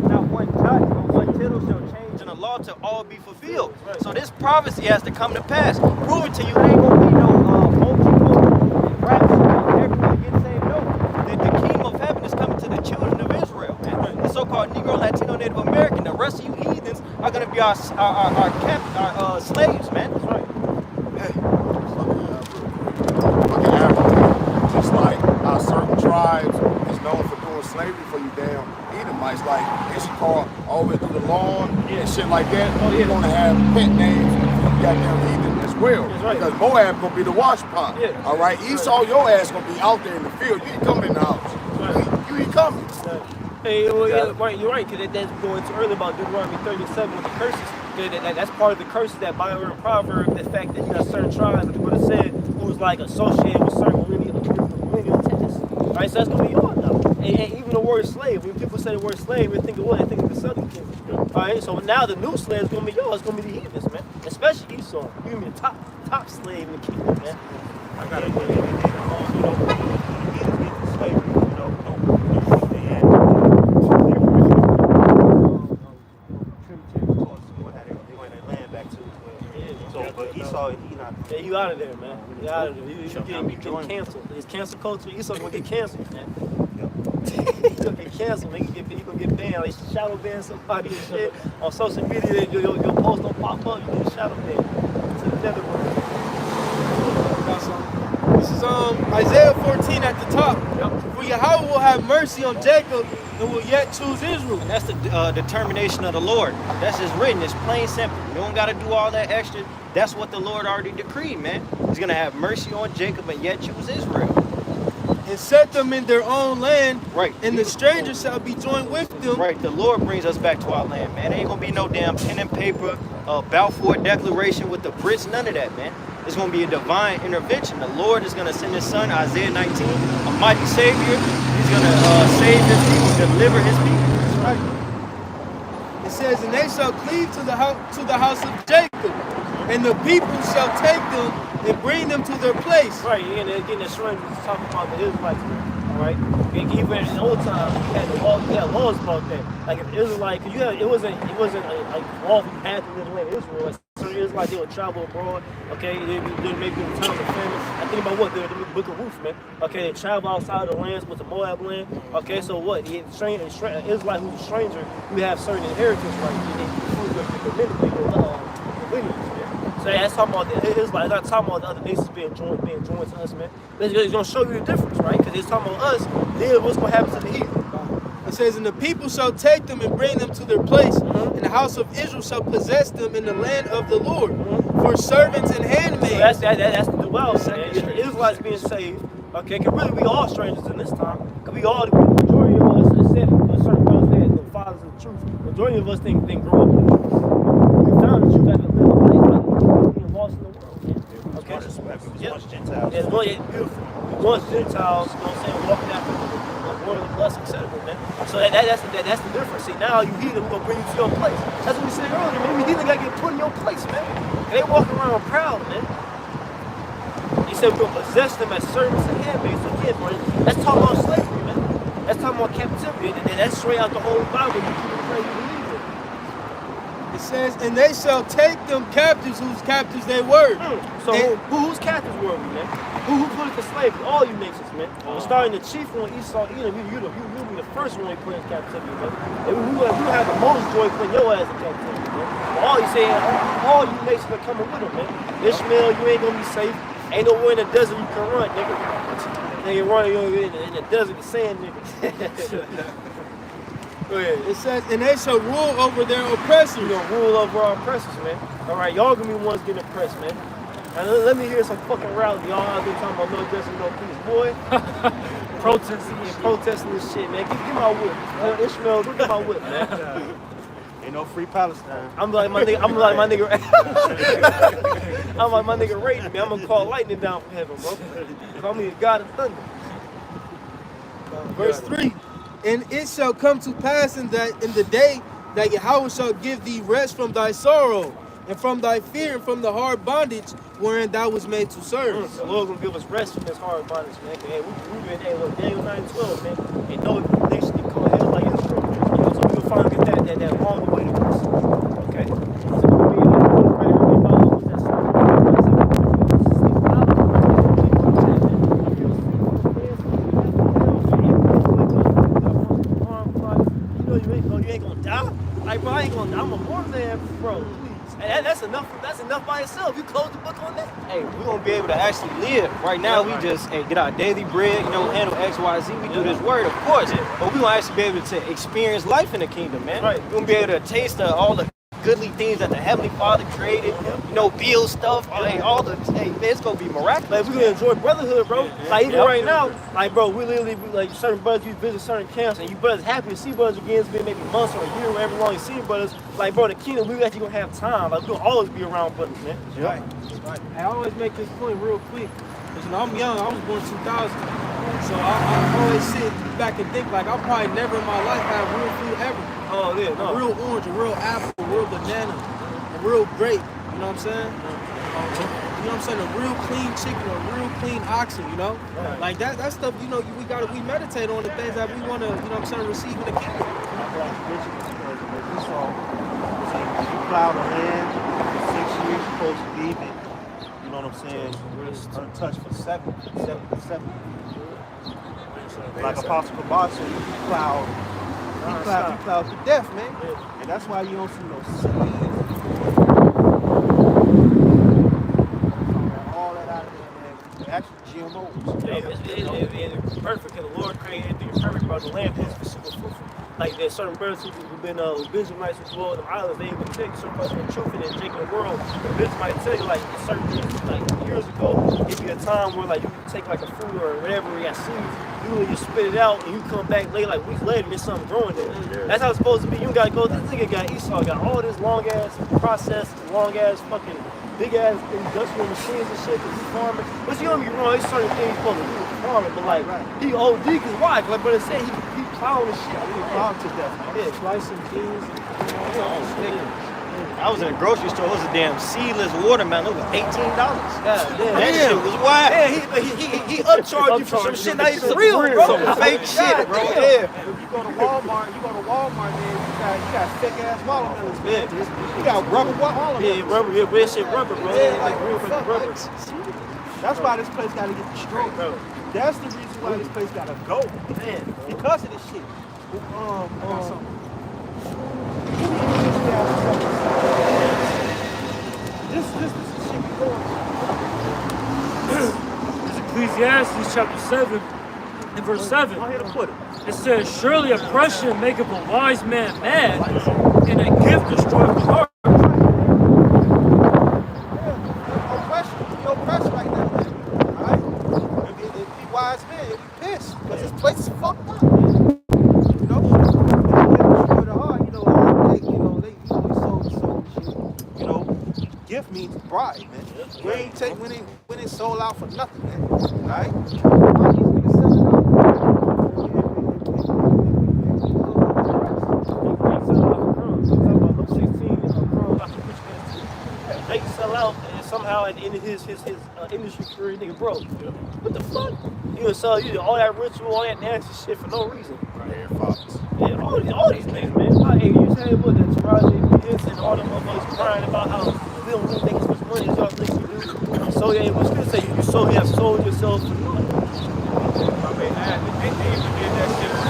not one jot or one tittle shall change in the law to all be fulfilled. Right. So this prophecy has to come to pass. Prove it to you, there ain't gonna be no multiple and rapture, everyone gets saved. No, the kingdom of heaven is coming to the children of Israel, man. Right. The so-called Negro, Latino, Native American, the rest of you heathens are gonna be our slaves, man. That's right. Just like how certain tribes is known for doing slavery for you damn Edomites, like Issachar always do the lawn and shit like that. You're gonna have pet names for you goddamn heathen as well. Right. Because Moab gonna be the wash pot. Yeah. All right, Esau, your ass gonna be out there in the field. You ain't coming in the house. Right. You ain't coming. Hey, right, you're right, because that's going too early about Deuteronomy 37 with the curses. That's part of the curses that Bible and Proverbs, the fact that you got certain tribes, like what it said, who was like associated with certain lineal tenets. Right, so that's gonna be yours now. And even the word slave, when people say the word slave, they think of what? They think of the southern kingdom. Alright, so now the new slave is gonna be yours, it's gonna be the heathens, man. Especially Esau. You're gonna be the top slave in the kingdom, man. I gotta put it in slavery, Yeah, you out of there, man. You out of there. You getting canceled. It's cancel culture. Esau gonna get canceled, man. He's gonna get canceled, man. He gonna get banned. Like shadow ban somebody and shit on social media. Your post don't pop up. You get shadow banned to the netherworld. This is Isaiah 14 at the top. Yep. For Yahweh will have mercy on Jacob and will yet choose Israel. And that's the determination of the Lord. That's just written. It's plain simple. You don't got to do all that extra. That's what the Lord already decreed, man. He's going to have mercy on Jacob and yet choose Israel. And set them in their own land. Right. And the strangers shall be joined with them. Right. The Lord brings us back to our land, man. There ain't going to be no damn pen and paper, Balfour Declaration with the Brits, none of that, man. It's going to be a divine intervention. The Lord is going to send his son, Isaiah 19, a mighty savior. He's going to save his people, deliver his people. That's right. It says, and they shall cleave to the house of Jacob, and the people shall take them and bring them to their place. Right, and again, the strangers is talking about the Israelites, all right? And even in the old time, you had laws about that. Like if Israelite, because it wasn't like law you had to live in the land of Israel. Like, so it was like they would travel abroad, okay? They maybe in times of famine. I think about what? The Book of Ruth, man. Okay, they travel outside the lands with the Moab land. Okay, so what? The Israelite who's a stranger, you have certain inheritance rights. So that's talking about it's not talking about the other nations being joined to us, man. But it's gonna show you the difference, right? Because it's talking about us. Then what's gonna happen to the heathen? It says, and the people shall take them and bring them to their place, and the house of Israel shall possess them in the land of the Lord, for servants and handmaids. So that's the wealth, man. The Israelites being saved, okay? Because really we all strangers in this time. Because the majority of us, it said certain brothers that the fathers of the truth. The majority of us didn't grow up in the truth. We found that you got to live a life like being lost in the world, man. Okay? Once Gentiles. Yeah, beautiful. Once Gentiles, you know what I'm saying, walking after one of the blessed, etc., man. So that's the difference. See, now you heathen, we're gonna bring you to your place. That's what we said earlier, man. You heathen gotta get put in your place, man. And they walking around proud, man. He said we're gonna possess them as servants and handmaids. So again, bro, that's talking about slavery, man. That's talking about captivity. And that's straight out the whole Bible. You keep it crazy, believe it. It says, and they shall take them captives whose captives they were. So whose captives were we, man? Who put us to slavery? All you nations, man. We're starting the chief one, Esau, Edom. You'll be the first one we put in captivity, man. And we have the most joy putting your ass in captivity, man. But all you saying, all you nations are coming with them, man. Ishmael, you ain't gonna be safe. Ain't nowhere in the desert you can run, nigga. Nigga running in the desert, the sand, nigga. Go ahead. It says, and they shall rule over their oppressors. We're gonna rule over our oppressors, man. All right, y'all gonna be the ones getting oppressed, man. And let me hear some fucking rally. Y'all out there talking about no justice, no peace, boy. Protesting. Yeah, protesting this shit, man. Get my whip. Ishmael, get my whip, man. Ain't no free Palestine. I'm like my nigga. I'm like my nigga Raiden, man. I'm gonna call lightning down from heaven, bro. Call me the God of thunder. Verse 3. And it shall come to pass in the day that Yahweh shall give thee rest from thy sorrow, and from thy fear, and from the hard bondage wherein thou was made to serve. The Lord gonna give us rest from this hard bondage, man. Hey, we been look, Daniel 9:12, man. And no nation can call hell like Israel. You know, so we gonna finally get that long awaited rest. Okay. So we're gonna be ready to follow with that stuff. You ain't gonna die. Like, bro, I ain't gonna die. I'm a born man, bro. And that's enough. That's enough by itself. You close the book on that. Hey, we're gonna be able to actually live. Right now, we just get our daily bread, handle X, Y, Z. We do this word, of course, but we gonna actually be able to experience life in the kingdom, man. Right. We're gonna be able to taste all the goodly things that the Heavenly Father created. Build stuff. It's gonna be miraculous. Like, we're gonna enjoy brotherhood, bro. Like, even right now, like, bro, we literally, like, certain brothers, you visit certain camps, and you brothers happy to see brothers again. It's been maybe months or a year, whatever long you see brothers. Like, bro, the kingdom, we actually gonna have time. Like, we're gonna always be around brothers, man. Right. I always make this point real quick. Because, I'm young. I was born 2000. So I always sit back and think, like, I'll probably never in my life have real food ever. Oh, yeah, no. A real orange, a real apple, a real banana, a real grape. You know what I'm saying? You know what I'm saying? A real clean chicken, a real clean oxen, Right. Like that stuff, we meditate on the things that we want to, receive in the kingdom. You plow the land for 6 years, you're supposed to leave it. You know what I'm saying? It's untouched for 7. Like Apostle Kabasa, he plowed to death, man. And that's why you don't see no seeds. All that out of there, man. Actually, GMOs. It's perfect, because the Lord created everything perfect about the land. It's super fruitful. Like, there's certain birds who've been Benjamites who dwell in the islands. They even take so much of the truth and then take the world. The Benjamites tell you, like, certain things, like, years ago, it'd be a time where, like, you could take, like, a fruit or whatever, you got seeds, you really just spit it out, and you come back later, like, weeks later, there's something growing there. That's how it's supposed to be. You gotta go, this nigga got Esau, got all this long-ass process, long-ass fucking big-ass industrial machines and shit, because he's farming. But you don't get me wrong, there's certain things he's supposed to do with farming, but, like, he OD, because why? Like, but it said he plowing the shit. He plowed to death. Yeah, slicing beans. I was in a grocery store. It was a damn seedless watermelon. It was $18. God damn. That shit was wild. Yeah, he upcharged you for some shit not even real, bro. Some fake shit, bro. Damn. Yeah. If you go to Walmart, man, you got thick ass watermelons, man. You got rubber watermelons. Yeah, rubber, yeah, red shit rubber, bro. Yeah, like real fucking rubber. That's why this place gotta get destroyed. Bro. That's the reason why this place gotta go. Man. Because of this shit. This is shit we going It's Ecclesiastes chapter 7 and verse 7. I'm here to put it. It says, surely oppression maketh a wise man mad, and a gift destroyeth the heart. You're oppressed right now, man. Alright? If be wise man, you'll be pissed. Because this place is fucked up. Gift means bride, man. When it's sold out for nothing, man. Right? They sell out and somehow at the end of his industry career, nigga, bro. What the fuck? You gonna sell you all that ritual, all that nasty shit for no reason. Right, Fox. Yeah, all these things, man. Like, hey, you saying what the Taraji and all them motherfuckers crying about how we don't really make as much money as y'all think we do. So yeah, what's gonna say you have sold yourself for money. I mean, they even did that shit with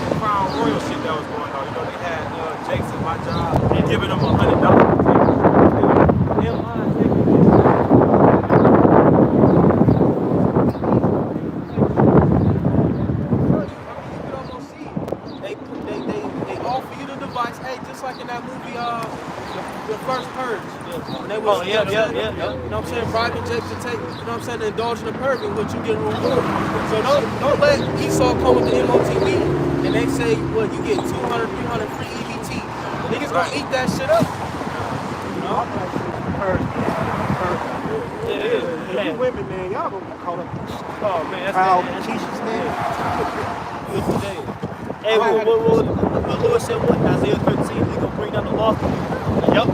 the Crown Royal shit that was going on. You know, they had Jason, my job, and giving them $100. They Oh, yeah. You know what I'm saying? Bribing Jacob to take, you know what I'm saying, to indulge in the perk and what you get rewarded. So don't let Esau come with the MOTB and they say, well, you get 200, 300 free EBT. Niggas gonna eat that shit up. You know? Yeah. You women, man, y'all gonna be caught up in this. Oh, man, that's Proud bad. Keisha's name. Hey, what Lord said what? Isaiah 13, he gonna bring down the law for you. Yup.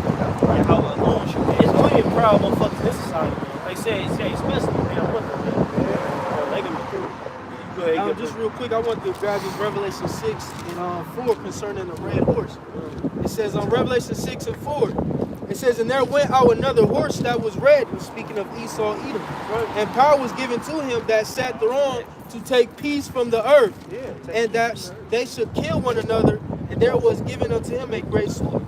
Yahweh alone should be. It's plenty of proud motherfuckers in this society, man. Like I said, especially, man, what the man. They gonna be through. Go ahead, Now, get just through. real quick, I want to grab this Revelation 6 and 4 concerning the red horse. It says on Revelation 6 and 4, it says, and there went out another horse that was red, and speaking of Esau, Edom, and power was given to him that sat thereon to take peace from the earth, and that they should kill one another, and there was given unto him a great sword.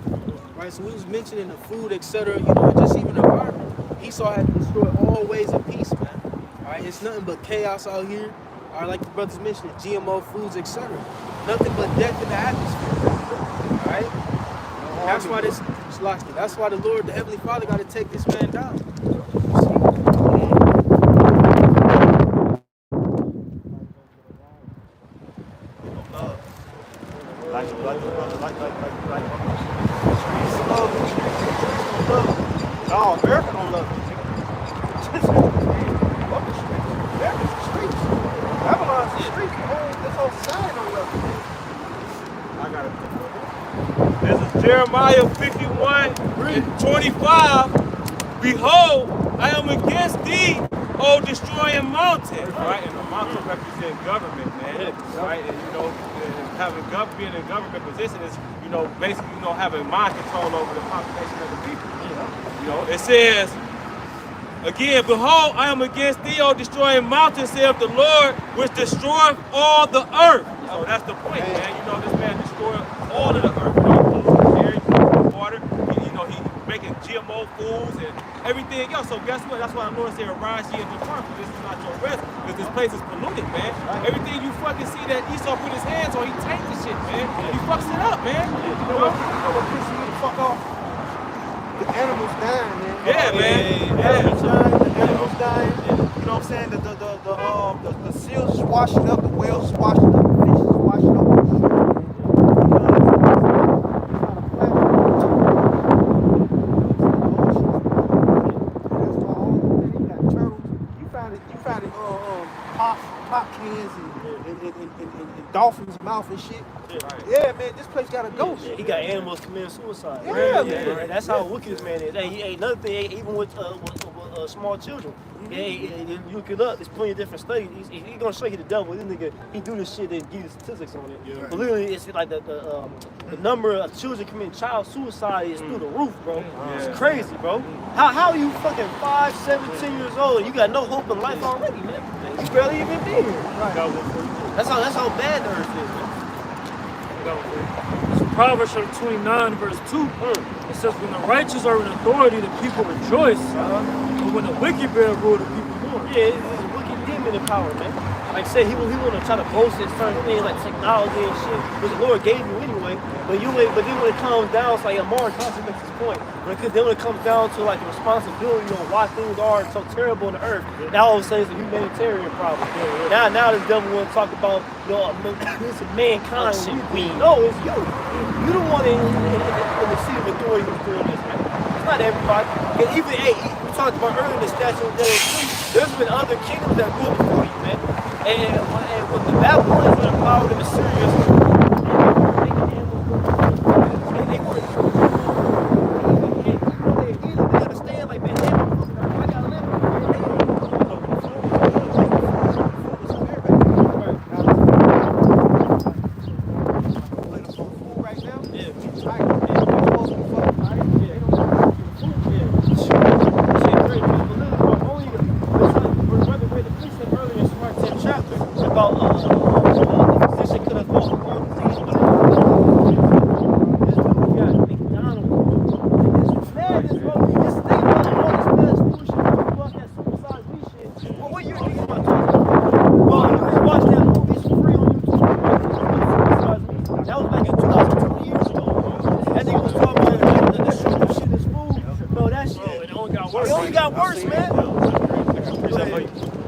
Right, so we was mentioning the food, etc., you know, just even the environment. Esau had to destroy all ways of peace, man. All right, it's nothing but chaos out here. All right, like the brothers mentioned, GMO foods, etc. Nothing but death in the atmosphere. All right, that's why that's why the Lord, the Heavenly Father, got to take this man down. No, America don't love it. Fuck the streets. America's the streets. Babylon's the streets. This whole society don't love it. I got it. This is Jeremiah 51 and 25. Behold, I am against thee, O destroying mountain. Right, and the mountain represents government, man. Right, and you know, being in government position is, you know, basically, you know, having mind control over the population of the people. You know, it says, again, behold, I am against thee, O destroying mountain, saith the Lord, which destroyeth all the earth. So that's the point, man. You know, this man destroyed all of the earth. Air, water, you know, he making GMO foods and everything else. So guess what? That's why the Lord said, arise ye and depart, for this is not your rest, because this place is polluted, man. Everything you fucking see that Esau put his hands on, he taints the shit, man. He fucks it up, man. You know what pisses me the fuck off? The animals dying, man. Yeah, man. Animals dying, the animals dying. You know what I'm saying? The seals is washing up, the whales is washing up, the fish is washing up. Pop cans and dolphins' mouth and shit. Yeah, man, this place gotta go. Yeah, he got animals committing suicide. Yeah, man. Right? That's how wicked this man is. Hey, another thing, even with small children, you look it up. There's plenty of different studies. He's gonna show you the devil. This nigga, he do this shit and give you statistics on it. But literally, it's like the number of children committing child suicide is through the roof, bro. It's crazy, bro. How are you fucking 5, 7, 10 years old and you got no hope in life already, man? You barely even been here. That's how bad the earth is, man. So Proverbs 29, verse 2, it says, when the righteous are in authority, the people rejoice. But when the wicked bear rule, the people mourn. Yeah, it's a wicked demon in power, man. Like I said, he want to try to boast in certain things like technology and shit, which the Lord gave you anyway. But then when it comes down, it's like Amar constantly makes his point. Then when it comes down to like the responsibility on why things are so terrible on the earth, now all of a sudden it's a humanitarian problem. Now this devil want to talk about, you know, this is mankind. No, it's you. You the one in the seat of authority who's doing this, man. It's not everybody. And even, we talked about earlier the statue of David. There's been other kingdoms that ruled before you, man. And when the Babylonians were empowered in the Syrians, they were understand, like, man, I gotta live. Right now? Yeah.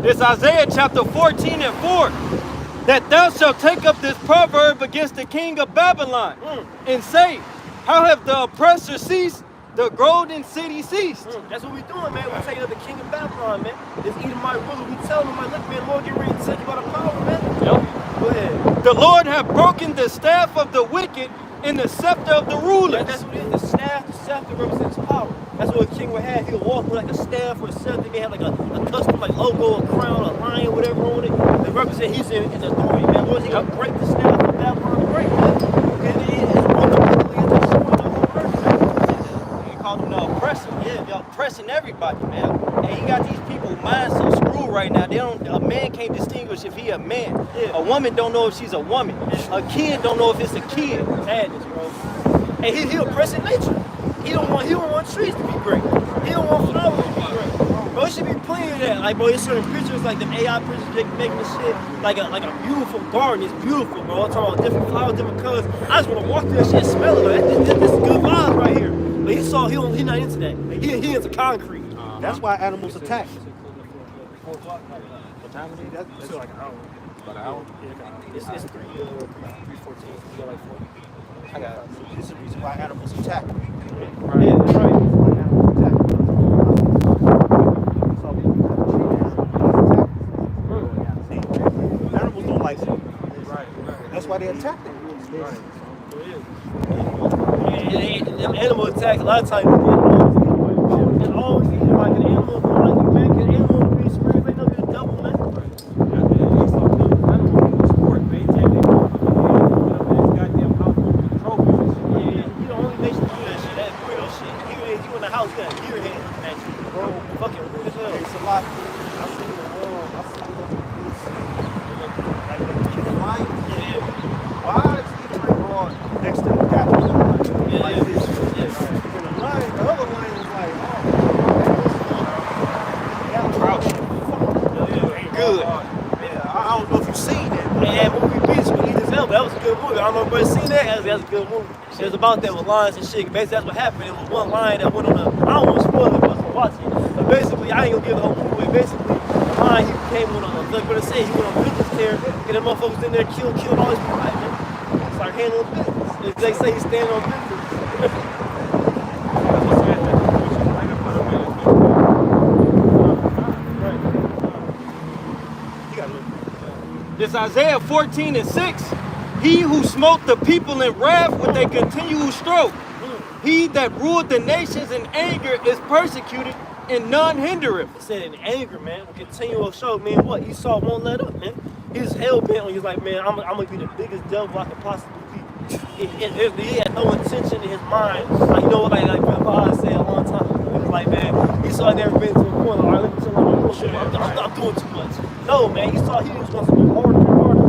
It's Isaiah chapter 14 and 4. That thou shalt take up this proverb against the king of Babylon and say, how have the oppressor ceased? The golden city ceased. That's what we doing, man. We're taking up the king of Babylon, man. This Edomite ruler. We telling him, like, look, man, Lord, get ready to take you by the power, man. Yep. Go ahead. The Lord hath broken the staff of the wicked and the scepter of the rulers. That's what it is. The staff, the scepter represents power. That's what a king would have. He would walk with like a staff or a scepter. They have like a custom like logo, a crown, a lion, whatever on it. They represent he's in authority, man. Lord, he gonna break the staff of Babylon to break, man. And it is wonderfully as they showing the whole earth, man. He called him the oppressor. Yeah, they're oppressing everybody, man. And he got these people minds so screwed right now. They don't. A man can't distinguish if he a man. Yeah. A woman don't know if she's a woman. A kid don't know if it's a kid. Sadness, bro. And he oppressing nature. He don't want trees to be great. He don't want flowers to be great. Bro, it should be plenty of that. Like, bro, there's certain pictures, like them AI pictures they making this shit, like a beautiful garden. It's beautiful, bro. I'm talking about different flowers, different colors. I just want to walk through that shit and smell it. Like, this is good vibes right here. But he not into that. He into concrete. That's why animals attack. What time is it? That's like an hour. About an hour. Yeah, it's 3:14. You got like 40. I got it. This is the reason why animals attack. Yeah, that's right. Animals attack. Animals don't like them. That's why they attack them. Them animal attacks, a lot of times, it always either like an animal, like you man, an animal be spirit, they know be the devil, man. That's a good movie. It was about that with lions and shit. Basically, that's what happened. It was one lion that went on a. I don't want to spoil it, but I'm watching. But basically, I ain't gonna give the whole movie away. Basically, the lion he came on like what I say, he went on business there, get them motherfuckers in there, killed all his people. Like, man, start handling business. They say he's standing on business. This Isaiah 14 and 6. He who smote the people in wrath with a continual stroke. He that ruled the nations in anger is persecuted, and none hindereth. He said in anger, man, with continual show, man, what? Esau won't let up, man. He's hell-bent on, he's like, man, I'm gonna be the biggest devil I could possibly be. He had no intention in his mind. Like, you know what, like Grandpa said a long time ago. He was like, man, Esau had never been to a point, all right, let me tell you, I'm doing too much. No, man, Esau, he just wants to go harder and harder.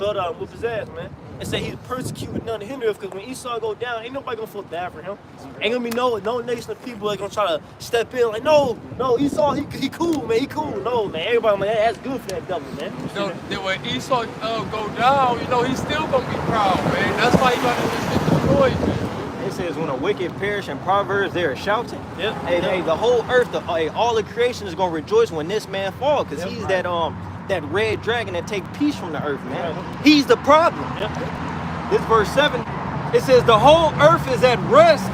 Out and whoop his ass, man. And say he's persecuted, none to hinder because when Esau go down, ain't nobody gonna feel bad for him. Ain't gonna be no nation of people that gonna try to step in like, no, Esau, he cool, man, he cool. No, man, everybody, man, that's good for that devil, man. Then when Esau go down, he's still gonna be proud, man. That's why he gonna get destroyed, man. It says when a wicked perish in Proverbs, they are shouting. Yep. Hey, the whole earth, all the creation is gonna rejoice when this man fall, because he's that red dragon that take peace from the earth, man. Right. He's the problem. Yep. This verse 7, it says the whole earth is at rest.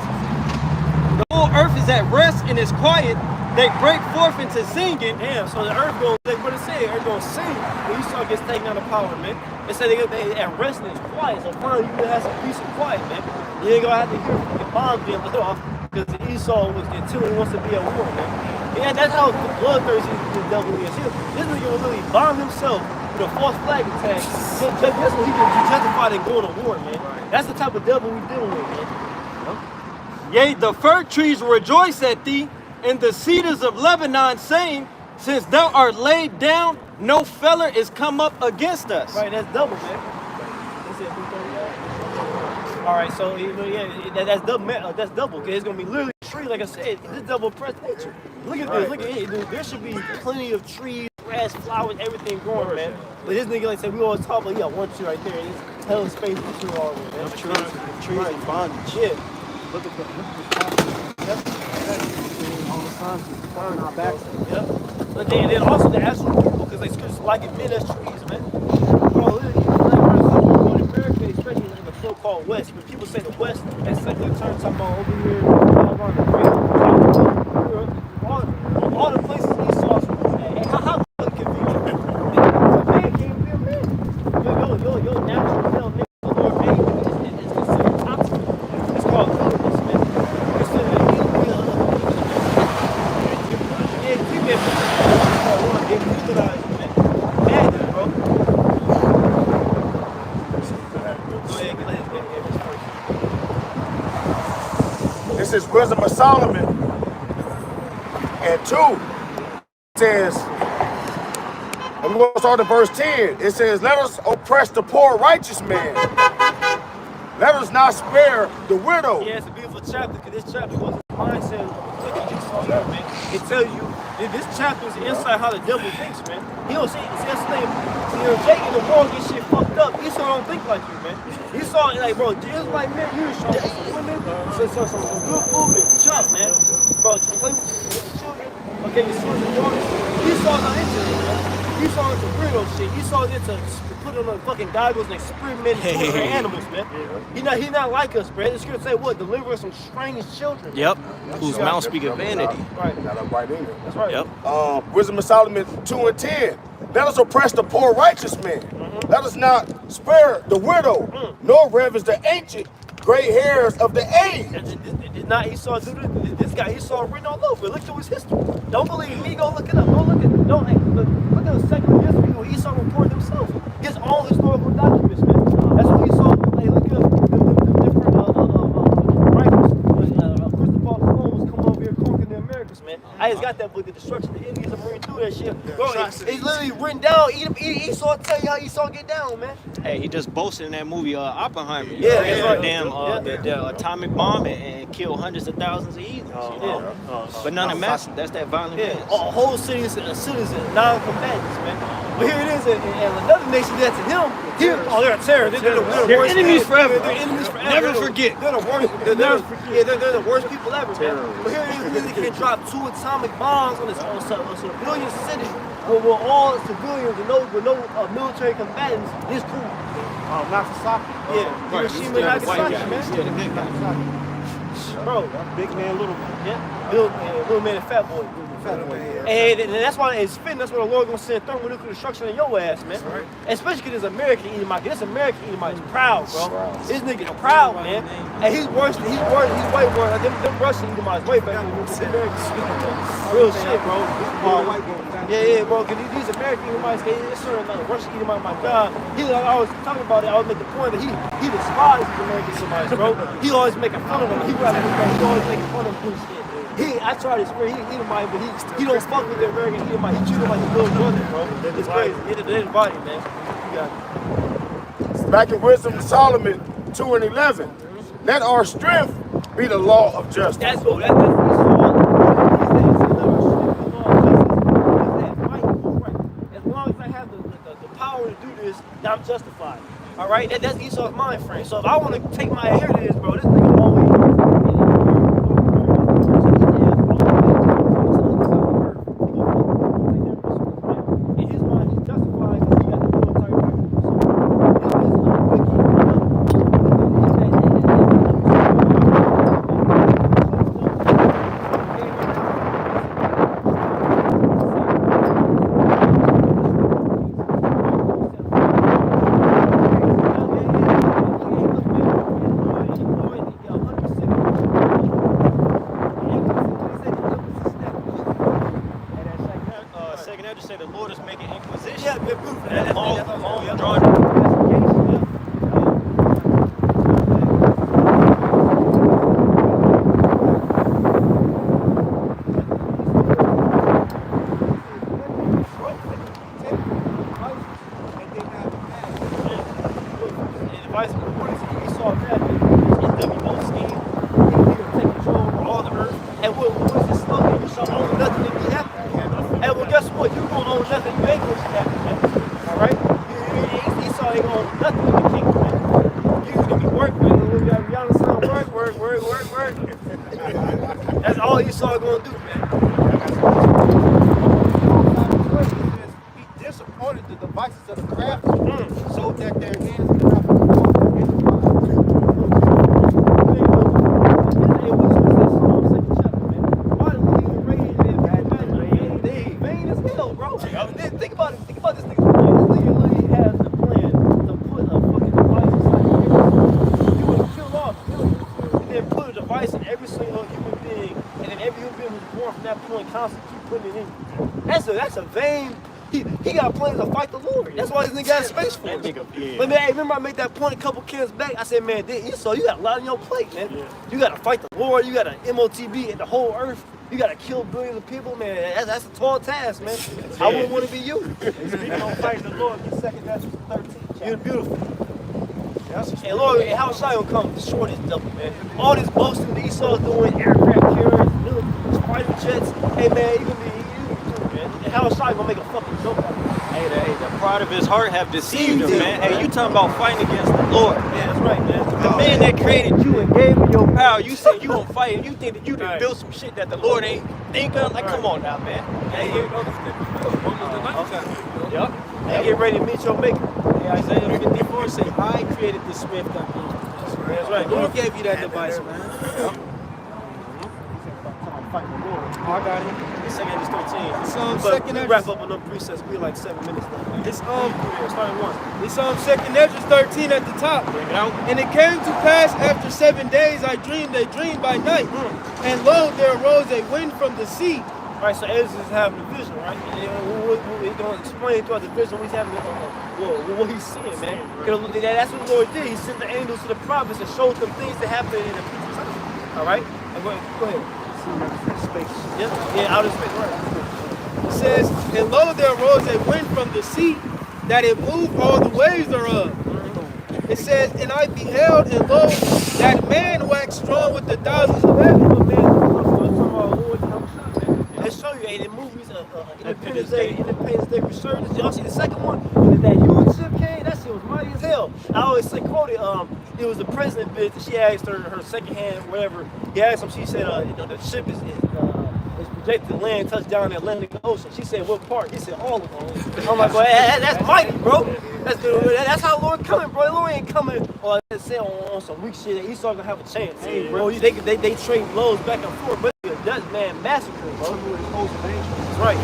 The whole earth is at rest and is quiet. They break forth into singing. Damn, so the earth gonna, like what it say, earth gonna sing when Esau gets taken out of power, man. They say they at rest and it's quiet, so finally you can have some peace and quiet, man. You ain't gonna have to hear fucking bombs being lit off because Esau until he wants to be at war, man. Yeah, that's how bloodthirsty the devil is. This nigga will literally bomb himself with a false flag attack. That's what he can justify in going to war, man. That's the type of devil we dealing with, man. Yea, the fir trees rejoice at thee, and the cedars of Lebanon, saying, since thou art laid down, no feller is come up against us. Right, that's double, man. All right, so that's double. That's double, because it's gonna be literally a tree, like I said. This double oppressed nature. Look at this. Look at it, dude. There should be plenty of trees grass, flowers, everything growing, man. But this nigga like said, we always talk about, he got one tree right there, and he's hella space between all of them, man. Trees and bondage. Yeah. Look at all the signs on our backs. Yep. But then also the actual people, because they scriptures like it men as trees, man. Bro, in America, especially in the so-called West, when people say the West, that's secular term talking about over here, around the all the places he saw. How convenient. A man can't be a man. Your natural male nigga, the Lord made is considered toxic. It's called wilderness, man. It's considered This is Wisdom of Solomon. And 2 says, and we're going to start at verse 10. It says, let us oppress the poor righteous man. Let us not spare the widow. Yeah, it's a beautiful chapter because this chapter goes into mindset. Look at this all here, man. It tells you that this chapter is inside how the devil thinks, man. He don't see it's thing. Jake in the world get shit fucked up. Esau don't think like you, man. Esau like, bro, it's like, man, you show some women, some good food and chop, man. Bro, play with children. Okay, your sons and daughters. Esau's not into it, man. Esau into weirdo shit. Esau's into put on the fucking goggles and experiment with animals, man. He not like us, man. The scripture say what? Deliver us from strange children. Yep. Whose mouth speak of vanity. Right. Got up right in it. That's right. Yep. Wisdom of Solomon 2 and 10. Let us oppress the poor righteous man. Let us not spare the widow, nor reverence the ancient gray hairs of the aged. Did not Esau do this? This guy Esau written all over. Look through his history. Don't believe me? Go look it up. Go look at. Don't look at the secular history where Esau reported himself. His own historical documents, man. That's what Esau. Hey, look at the different writers. Christopher Columbus come over here conquering the Americas, man. I just got that book, The Destruction of the Indians. I'm reading through that shit. Bro, it's literally written down. Esau tell you how Esau get down, man. Hey, he just boasted in that movie Oppenheimer. Yeah, that's right. The atomic bomb and kill hundreds of thousands of heathens. But none of mass. That's that violent. Yeah, a whole city is non-combatants, man. But here it is, and another nation that's to him. They're a terror. They're the worst enemies forever. They're enemies forever. Never forget. They're the worst. They're the worst people ever, man. But here it is, they can drop 2 atomic bombs on a civilian city with all civilians with no military combatants. It's cool. Nagasaki. Yeah, Hiroshima and Nagasaki, man. Bro, Big man, little man. yeah, little man and fat boy. And that's why it's fitting. That's why the Lord gonna send thermonuclear destruction in your ass, man. Right. Especially because this American Edomite. This American Edomite is proud, bro. This nigga is proud, man. And he's worse. He's way worse. Them Russian Edomites way better than the Americans. Real shit, bro. Yeah, bro. Because these American Edomites, it's certain like Russian Edomite. My God, I was talking about it. I was making the point that he despises these American Edomites, bro. He always making fun of them. He always making fun of them. I tried to swear he Edomite, but he don't fuck with the American Edomite. He treat him like his little brother, bro. It's crazy. They're divided, man. You got it. Back in Wisdom of Solomon 2 and 11. Let our strength be the law of justice. That's what that's as long as I have the power to do this, I'm justified. All right, that's Esau's mind frame. So if I want to take my inheritance, bro, this nigga always. In his mind, he's justified because he got the military And what was his slogan? You shall own nothing if you have to. And well, guess what? You don't own nothing. Word. That's all Esau gonna do, man. He disappointed the devices of the craftsmen so that their hands could not perform their enterprise. Vain as hell, bro. Think about it. Think about this nigga. This nigga literally has the plan to put a fucking device inside you. You would kill off millions and then put a device in every single human being, and then every human being who's born from that point constantly keep putting it in. That's a vain. He got plans to fight the Lord. That's why this nigga got space for it. But man, remember I made that point a couple kids back. I said, man, Esau, you got a lot on your plate, man. Yeah. You got to fight the Lord. You got to MOTB in the whole earth. You got to kill billions of people, man. That's a tall task, man. I wouldn't want to be you. Speaking on fighting the Lord, get 2 Ezra 13. You're beautiful. And Lord, and how shall you come destroy this devil, man? All this boasting that Esau's doing, aircraft carriers, fighter jets. Hey, man, you can be man. And how shall you gonna make a fucking joke out of it? Hey, the pride of his heart have deceived him, man. Hey, you talking about fighting against the Lord. Yeah, that's right, man. The man that created you and gave you your power, you said you gonna fight and you think that you can build some shit that the Lord ain't think of? Like, come on now, man. Hey, here goes. Yep. Hey, get ready to meet your maker. Hey, Isaiah 54 say, I created the swift that moves. That's right. Who gave you that device, man? I got it. 2 Ezra 13. It's But 2 we Ezra. wrap up on them precepts. We like 7 minutes left. It's Starting one. It's 2 Ezra 13 at the top. Bring it out. And it came to pass after 7 days I dreamed a dream by night. And lo, there arose a wind from the sea. All right, so Ezra is having a vision, right? And we're going to explain throughout the vision what he's having, what he's seeing, man. That's what the Lord did. He sent the angels to the prophets and showed them things that happen in the future time. All right? Go ahead. Space. Yeah, outer space, right. It says, and lo, there arose a wind from the sea, that it moved all the waves thereof. It says, and I beheld, and lo, that man waxed strong with the thousands of heaven. Let's show you in the movies, Independence Day Resurgence. Y'all see the second one? When that huge ship came, that shit was mighty as hell. I always say, quoted, it was the president bitch, and she asked her secondhand, whatever. He asked him, she said, the ship is projected to land, touch down in the Atlantic Ocean. She said, what part? He said, all of them. I'm like, well, that's mighty, bro. That's how Lord coming, bro. Lord ain't coming on some weak shit. Esau gonna have a chance. Hey, bro, they trade blows back and forth, but the Dutch man massacre, bro. That's right.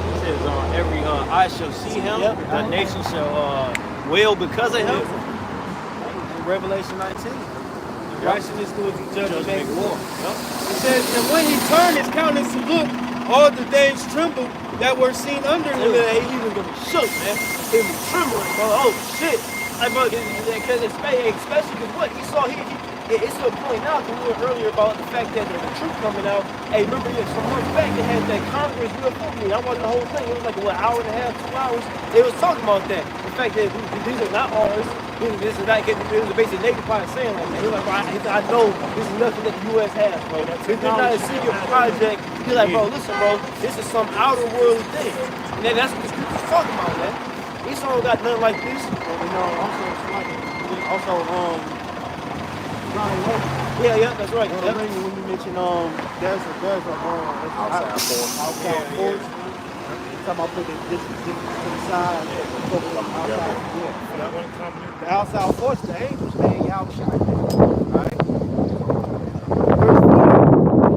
It says, every eye shall see him, the nation shall wail because of him. Revelation 19. Righteousness towards the judge and make war. It says, and when he turned his countenance to look, all the things trembled that were seen under him. He was gonna be shook, man. He was trembling, bro. Oh shit. Like, bro, because especially because what he saw, it's to a point now. We were earlier about the fact that the truth coming out. Hey, remember some months back they had that Congress UFO meeting. I watched the whole thing. It was like what, hour and a half, 2 hours. They was talking about that. The fact that these are not ours. This is not getting. It was basically Navy pilot saying like that. He was like, bro, I know this is nothing that the U.S. has, bro. This is not a secret project. He's like, bro, listen, bro, this is some outer world thing. And that's what the scriptures talking about, man. Esau don't got nothing like this. Also, Yeah, that's right. when you mention there's a outside force. Talking about putting this to the side, focus on outside. The outside force, the angels, man, y'all shot. Right?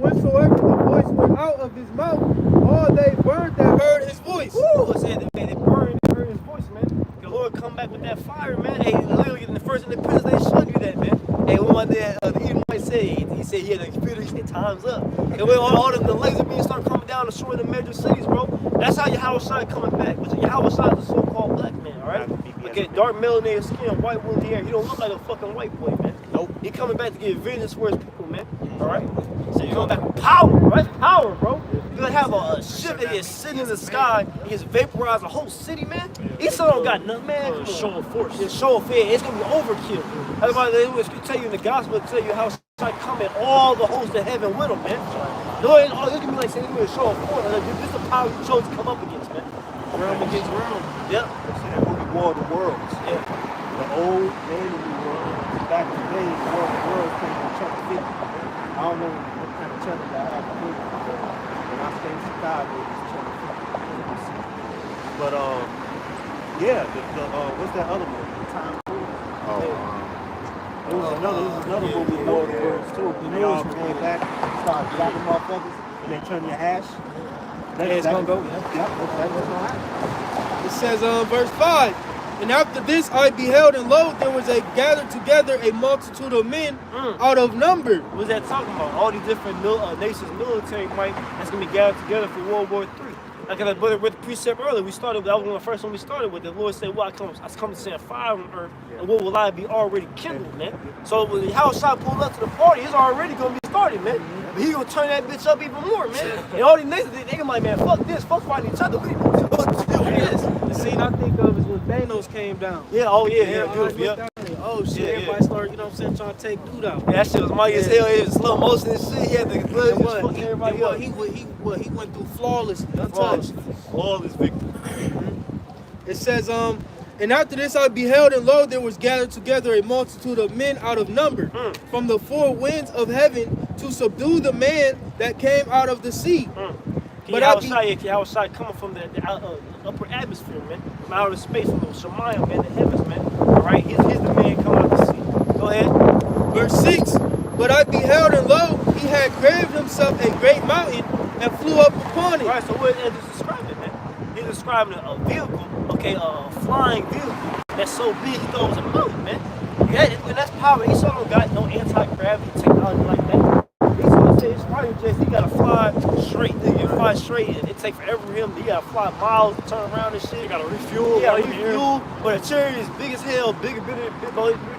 Verse 4, whensoever the voice went out of his mouth, all they burned that heard his voice. Woo! It said they burned and heard his voice, man. The Lord come back with that fire, man. Hey, literally in the first Independence Day showed you that, man. Hey, one day the Edomite said, he said he had a computer, he said time's up. And when all the laser beams start coming down, destroying the major cities, bro. That's how Yahweh Shai coming back. But Yahweh Shai is a so-called black man, alright? Okay, dark melanated skin, white woolly hair. He don't look like a fucking white boy, man. Nope. He coming back to get vengeance for his people, man. Alright? So you coming back with power, right? Power, bro. You're gonna have a ship that is sitting in the sky and just vaporize a whole city, man. Esau don't got nothing, man. Show of force. It's show of fear. It's gonna be overkill. That's why they always tell you in the gospel, tell you how Shai coming all the hosts of heaven with him, man. The Lord, it's gonna be like saying, it's gonna be a show of force. Like, this is the power you chose to come up against, man. Realm against realm. Yep. War of the worlds. Yeah. The old enemy world, back in the day, war of the worlds came don't know what kind of channel y'all have to look at. When I stay in Chicago, it's channel 50. But yeah, what's that other one? Time It was another movie with all the words too. They all came back, started dropping motherfuckers, and they turn your hash. It's gonna go. Yep, that's what's gonna happen. It says verse 5. And after this I beheld, and lo, there was gathered together a multitude of men out of number. What's that talking about? All these different nations' military might that's gonna be gathered together for World War III. Like I with the precept earlier, that was one of the first one we started with. The Lord said, "Well, I come to send fire on earth, and what will I be already kindled, man?" So when how shot pull up to the party, it's already gonna be started, man. But he gonna turn that bitch up even more, man. And all these nations, they like, man, fuck this, fuck fighting each other. We do this. The scene I think of is when Thanos came down. Yeah, oh yeah, beautiful, yeah. Oh shit, Yeah, everybody started, you know what I'm saying, trying to take dude out. Yeah, that shit was mighty as hell. It was slow motion and shit. He had the blood And just fucking everybody up. He went through flawlessly, untouched. Flawless victory. It says, and after this I beheld, and lo, there was gathered together a multitude of men out of number from the four winds of heaven to subdue the man that came out of the sea. But I was shot coming from the upper atmosphere, man, from outer space, from the Shemayim, man, the heavens, man. All right, here's the man coming out the sea. Go ahead. Verse 6. But I beheld, and lo, he had graved himself a great mountain and flew up upon it. All right, so what is describing, man? He's describing a vehicle, okay, a flying vehicle that's so big he thought it was a mountain, man. And that's power. He sort of got no anti-gravity technology like that. It's probably just he gotta fly straight. He can fly straight, and it take forever for him. He gotta fly miles to turn around and shit. You gotta refuel. Yeah, refuel. But a chariot is big as hell, bigger.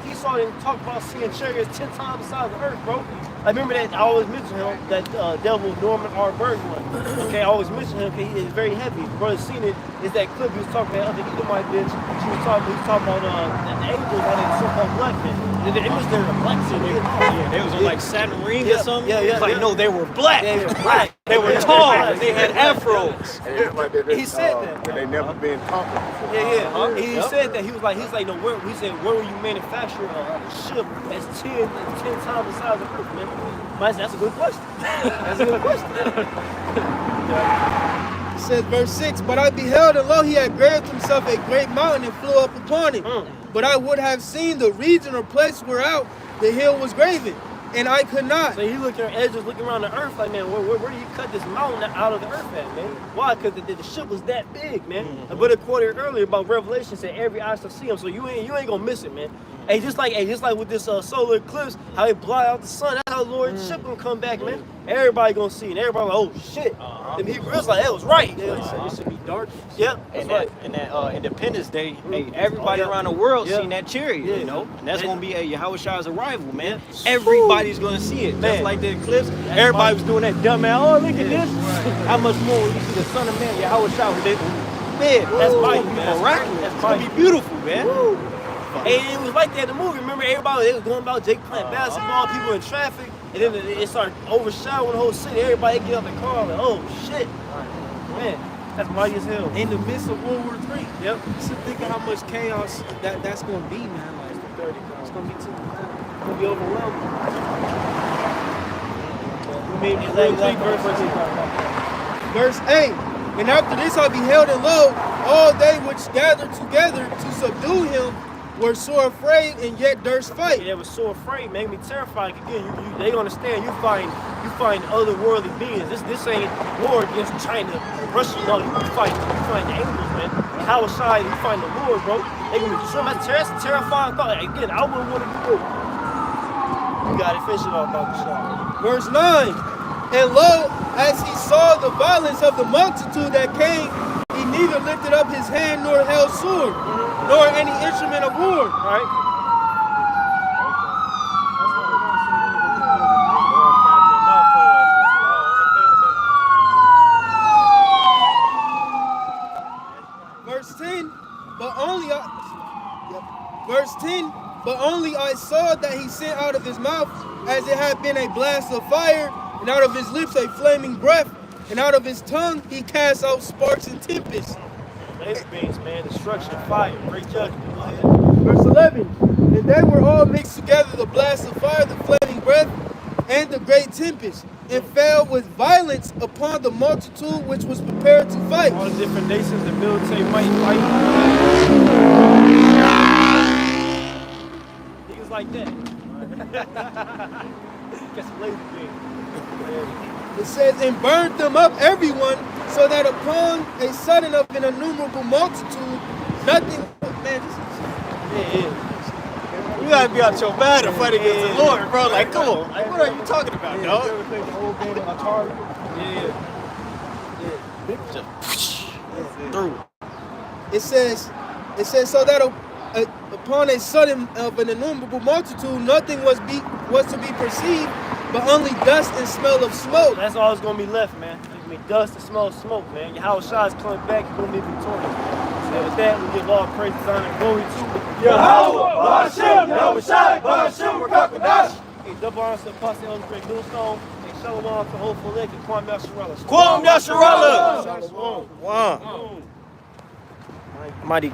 He saw him talk about seeing chariots 10 times the size of Earth, bro. I remember that I always mention him, that devil Norman R. Bergman. Okay, I always mention him because he is very heavy. If brother seen it, is that clip he was talking about other Edomite bitch. He was talking about the angels on that so-called black man. It was there a black city. Yeah, they was on like Saturn ring or something. Yeah, It's like, no, they were black. They were black. They were tall and they had afros. He said that. They never been talking before. Yeah. He said that. He was like, no, where will you manufacture a ship that's 10 times the size of Earth, man? That's a good question. That's a good question. It says, verse 6, but I beheld, and lo, he had graved himself a great mountain and flew up upon it. But I would have seen the region or place whereout the hill was graven, and I could not. So he looking at edges, looking around the earth like, man, where do you cut this mountain out of the earth at, man? Why? Because the ship was that big, man. But it quoted earlier about Revelation said every eye shall see him, so you ain't gonna miss it, man. Hey, just like with this solar eclipse, how it blot out the sun, that's how the Lord's ship gonna come back, man. Everybody gonna see it. Everybody like, oh shit. Them Hebrews like, that was right. It should be dark. Yep. And that Independence Day, hey, everybody around the world seen that chariot, you know? And that's gonna be a Yahushua's arrival, man. Everybody's gonna see it. Just like the eclipse, everybody was doing that dumb man. Oh, look at this. How much more when you see the Son of Man, Yahushua with it? Man, that's mighty, man. Miraculous. That's gonna be beautiful, man. And it was like that in the movie. Remember, everybody, they was going about Jake playing basketball, people in traffic, and then it started overshadowing the whole city. Everybody get out the car like, oh shit. Man, that's mighty as hell. In the midst of World War III. Yep. So think of how much chaos that's going to be, man. Like, it's going to be too much. It's going to be overwhelming. Verse 8. And after this I beheld, and lo, all they which gathered together to subdue him were sore afraid and yet durst fight. Yeah, they were so afraid, made me terrified. Again, they understand you find otherworldly beings. This ain't war against China or Russia. No, you find the angels, man. How aside you find the Lord, bro. They gonna be that's a terrifying thought. Again, I wouldn't want to do it. You got it, finish it off, Dr. Shaw. Verse 9. And lo, as he saw the violence of the multitude that came, he neither lifted up his hand nor held sword, nor any instrument of war. All right. Verse 10, but only I saw that he sent out of his mouth as it had been a blast of fire, and out of his lips a flaming breath, and out of his tongue he cast out sparks and tempests. Laser beams, man, destruction, fire, great judgment. Go ahead. Verse 11, and they were all mixed together, the blast of fire, the flaming breath, and the great tempest, and fell with violence upon the multitude which was prepared to fight. All the different nations, the military might fight. Niggas like that. Get some lazy things. It says, and burned them up everyone, so that upon a sudden of an innumerable multitude, nothing, man, this is, You gotta be out your mind to fight against the Lord, bro. Like, come on. Like, what are you talking about, dog? You ever played the whole game of Atari? Through. it says, so that upon a sudden of an innumerable multitude, nothing was to be perceived, but only dust and smell of smoke. That's all that's gonna be left, man. It's gonna be dust and smell of smoke, man. Your house shot is coming back, you're gonna be victorious. So with that, we give all praise, honor, and glory to Yahweh, Ba'ashem, Yahushai, Ba'ashem, Rakakadash. Hey, double honor to the Apostle Elder Greg Millstone. Hey, shalom to Hopeful Lake and Kwame Yasharallah. Kwam Yasharallah. Shalom. Wow. Mighty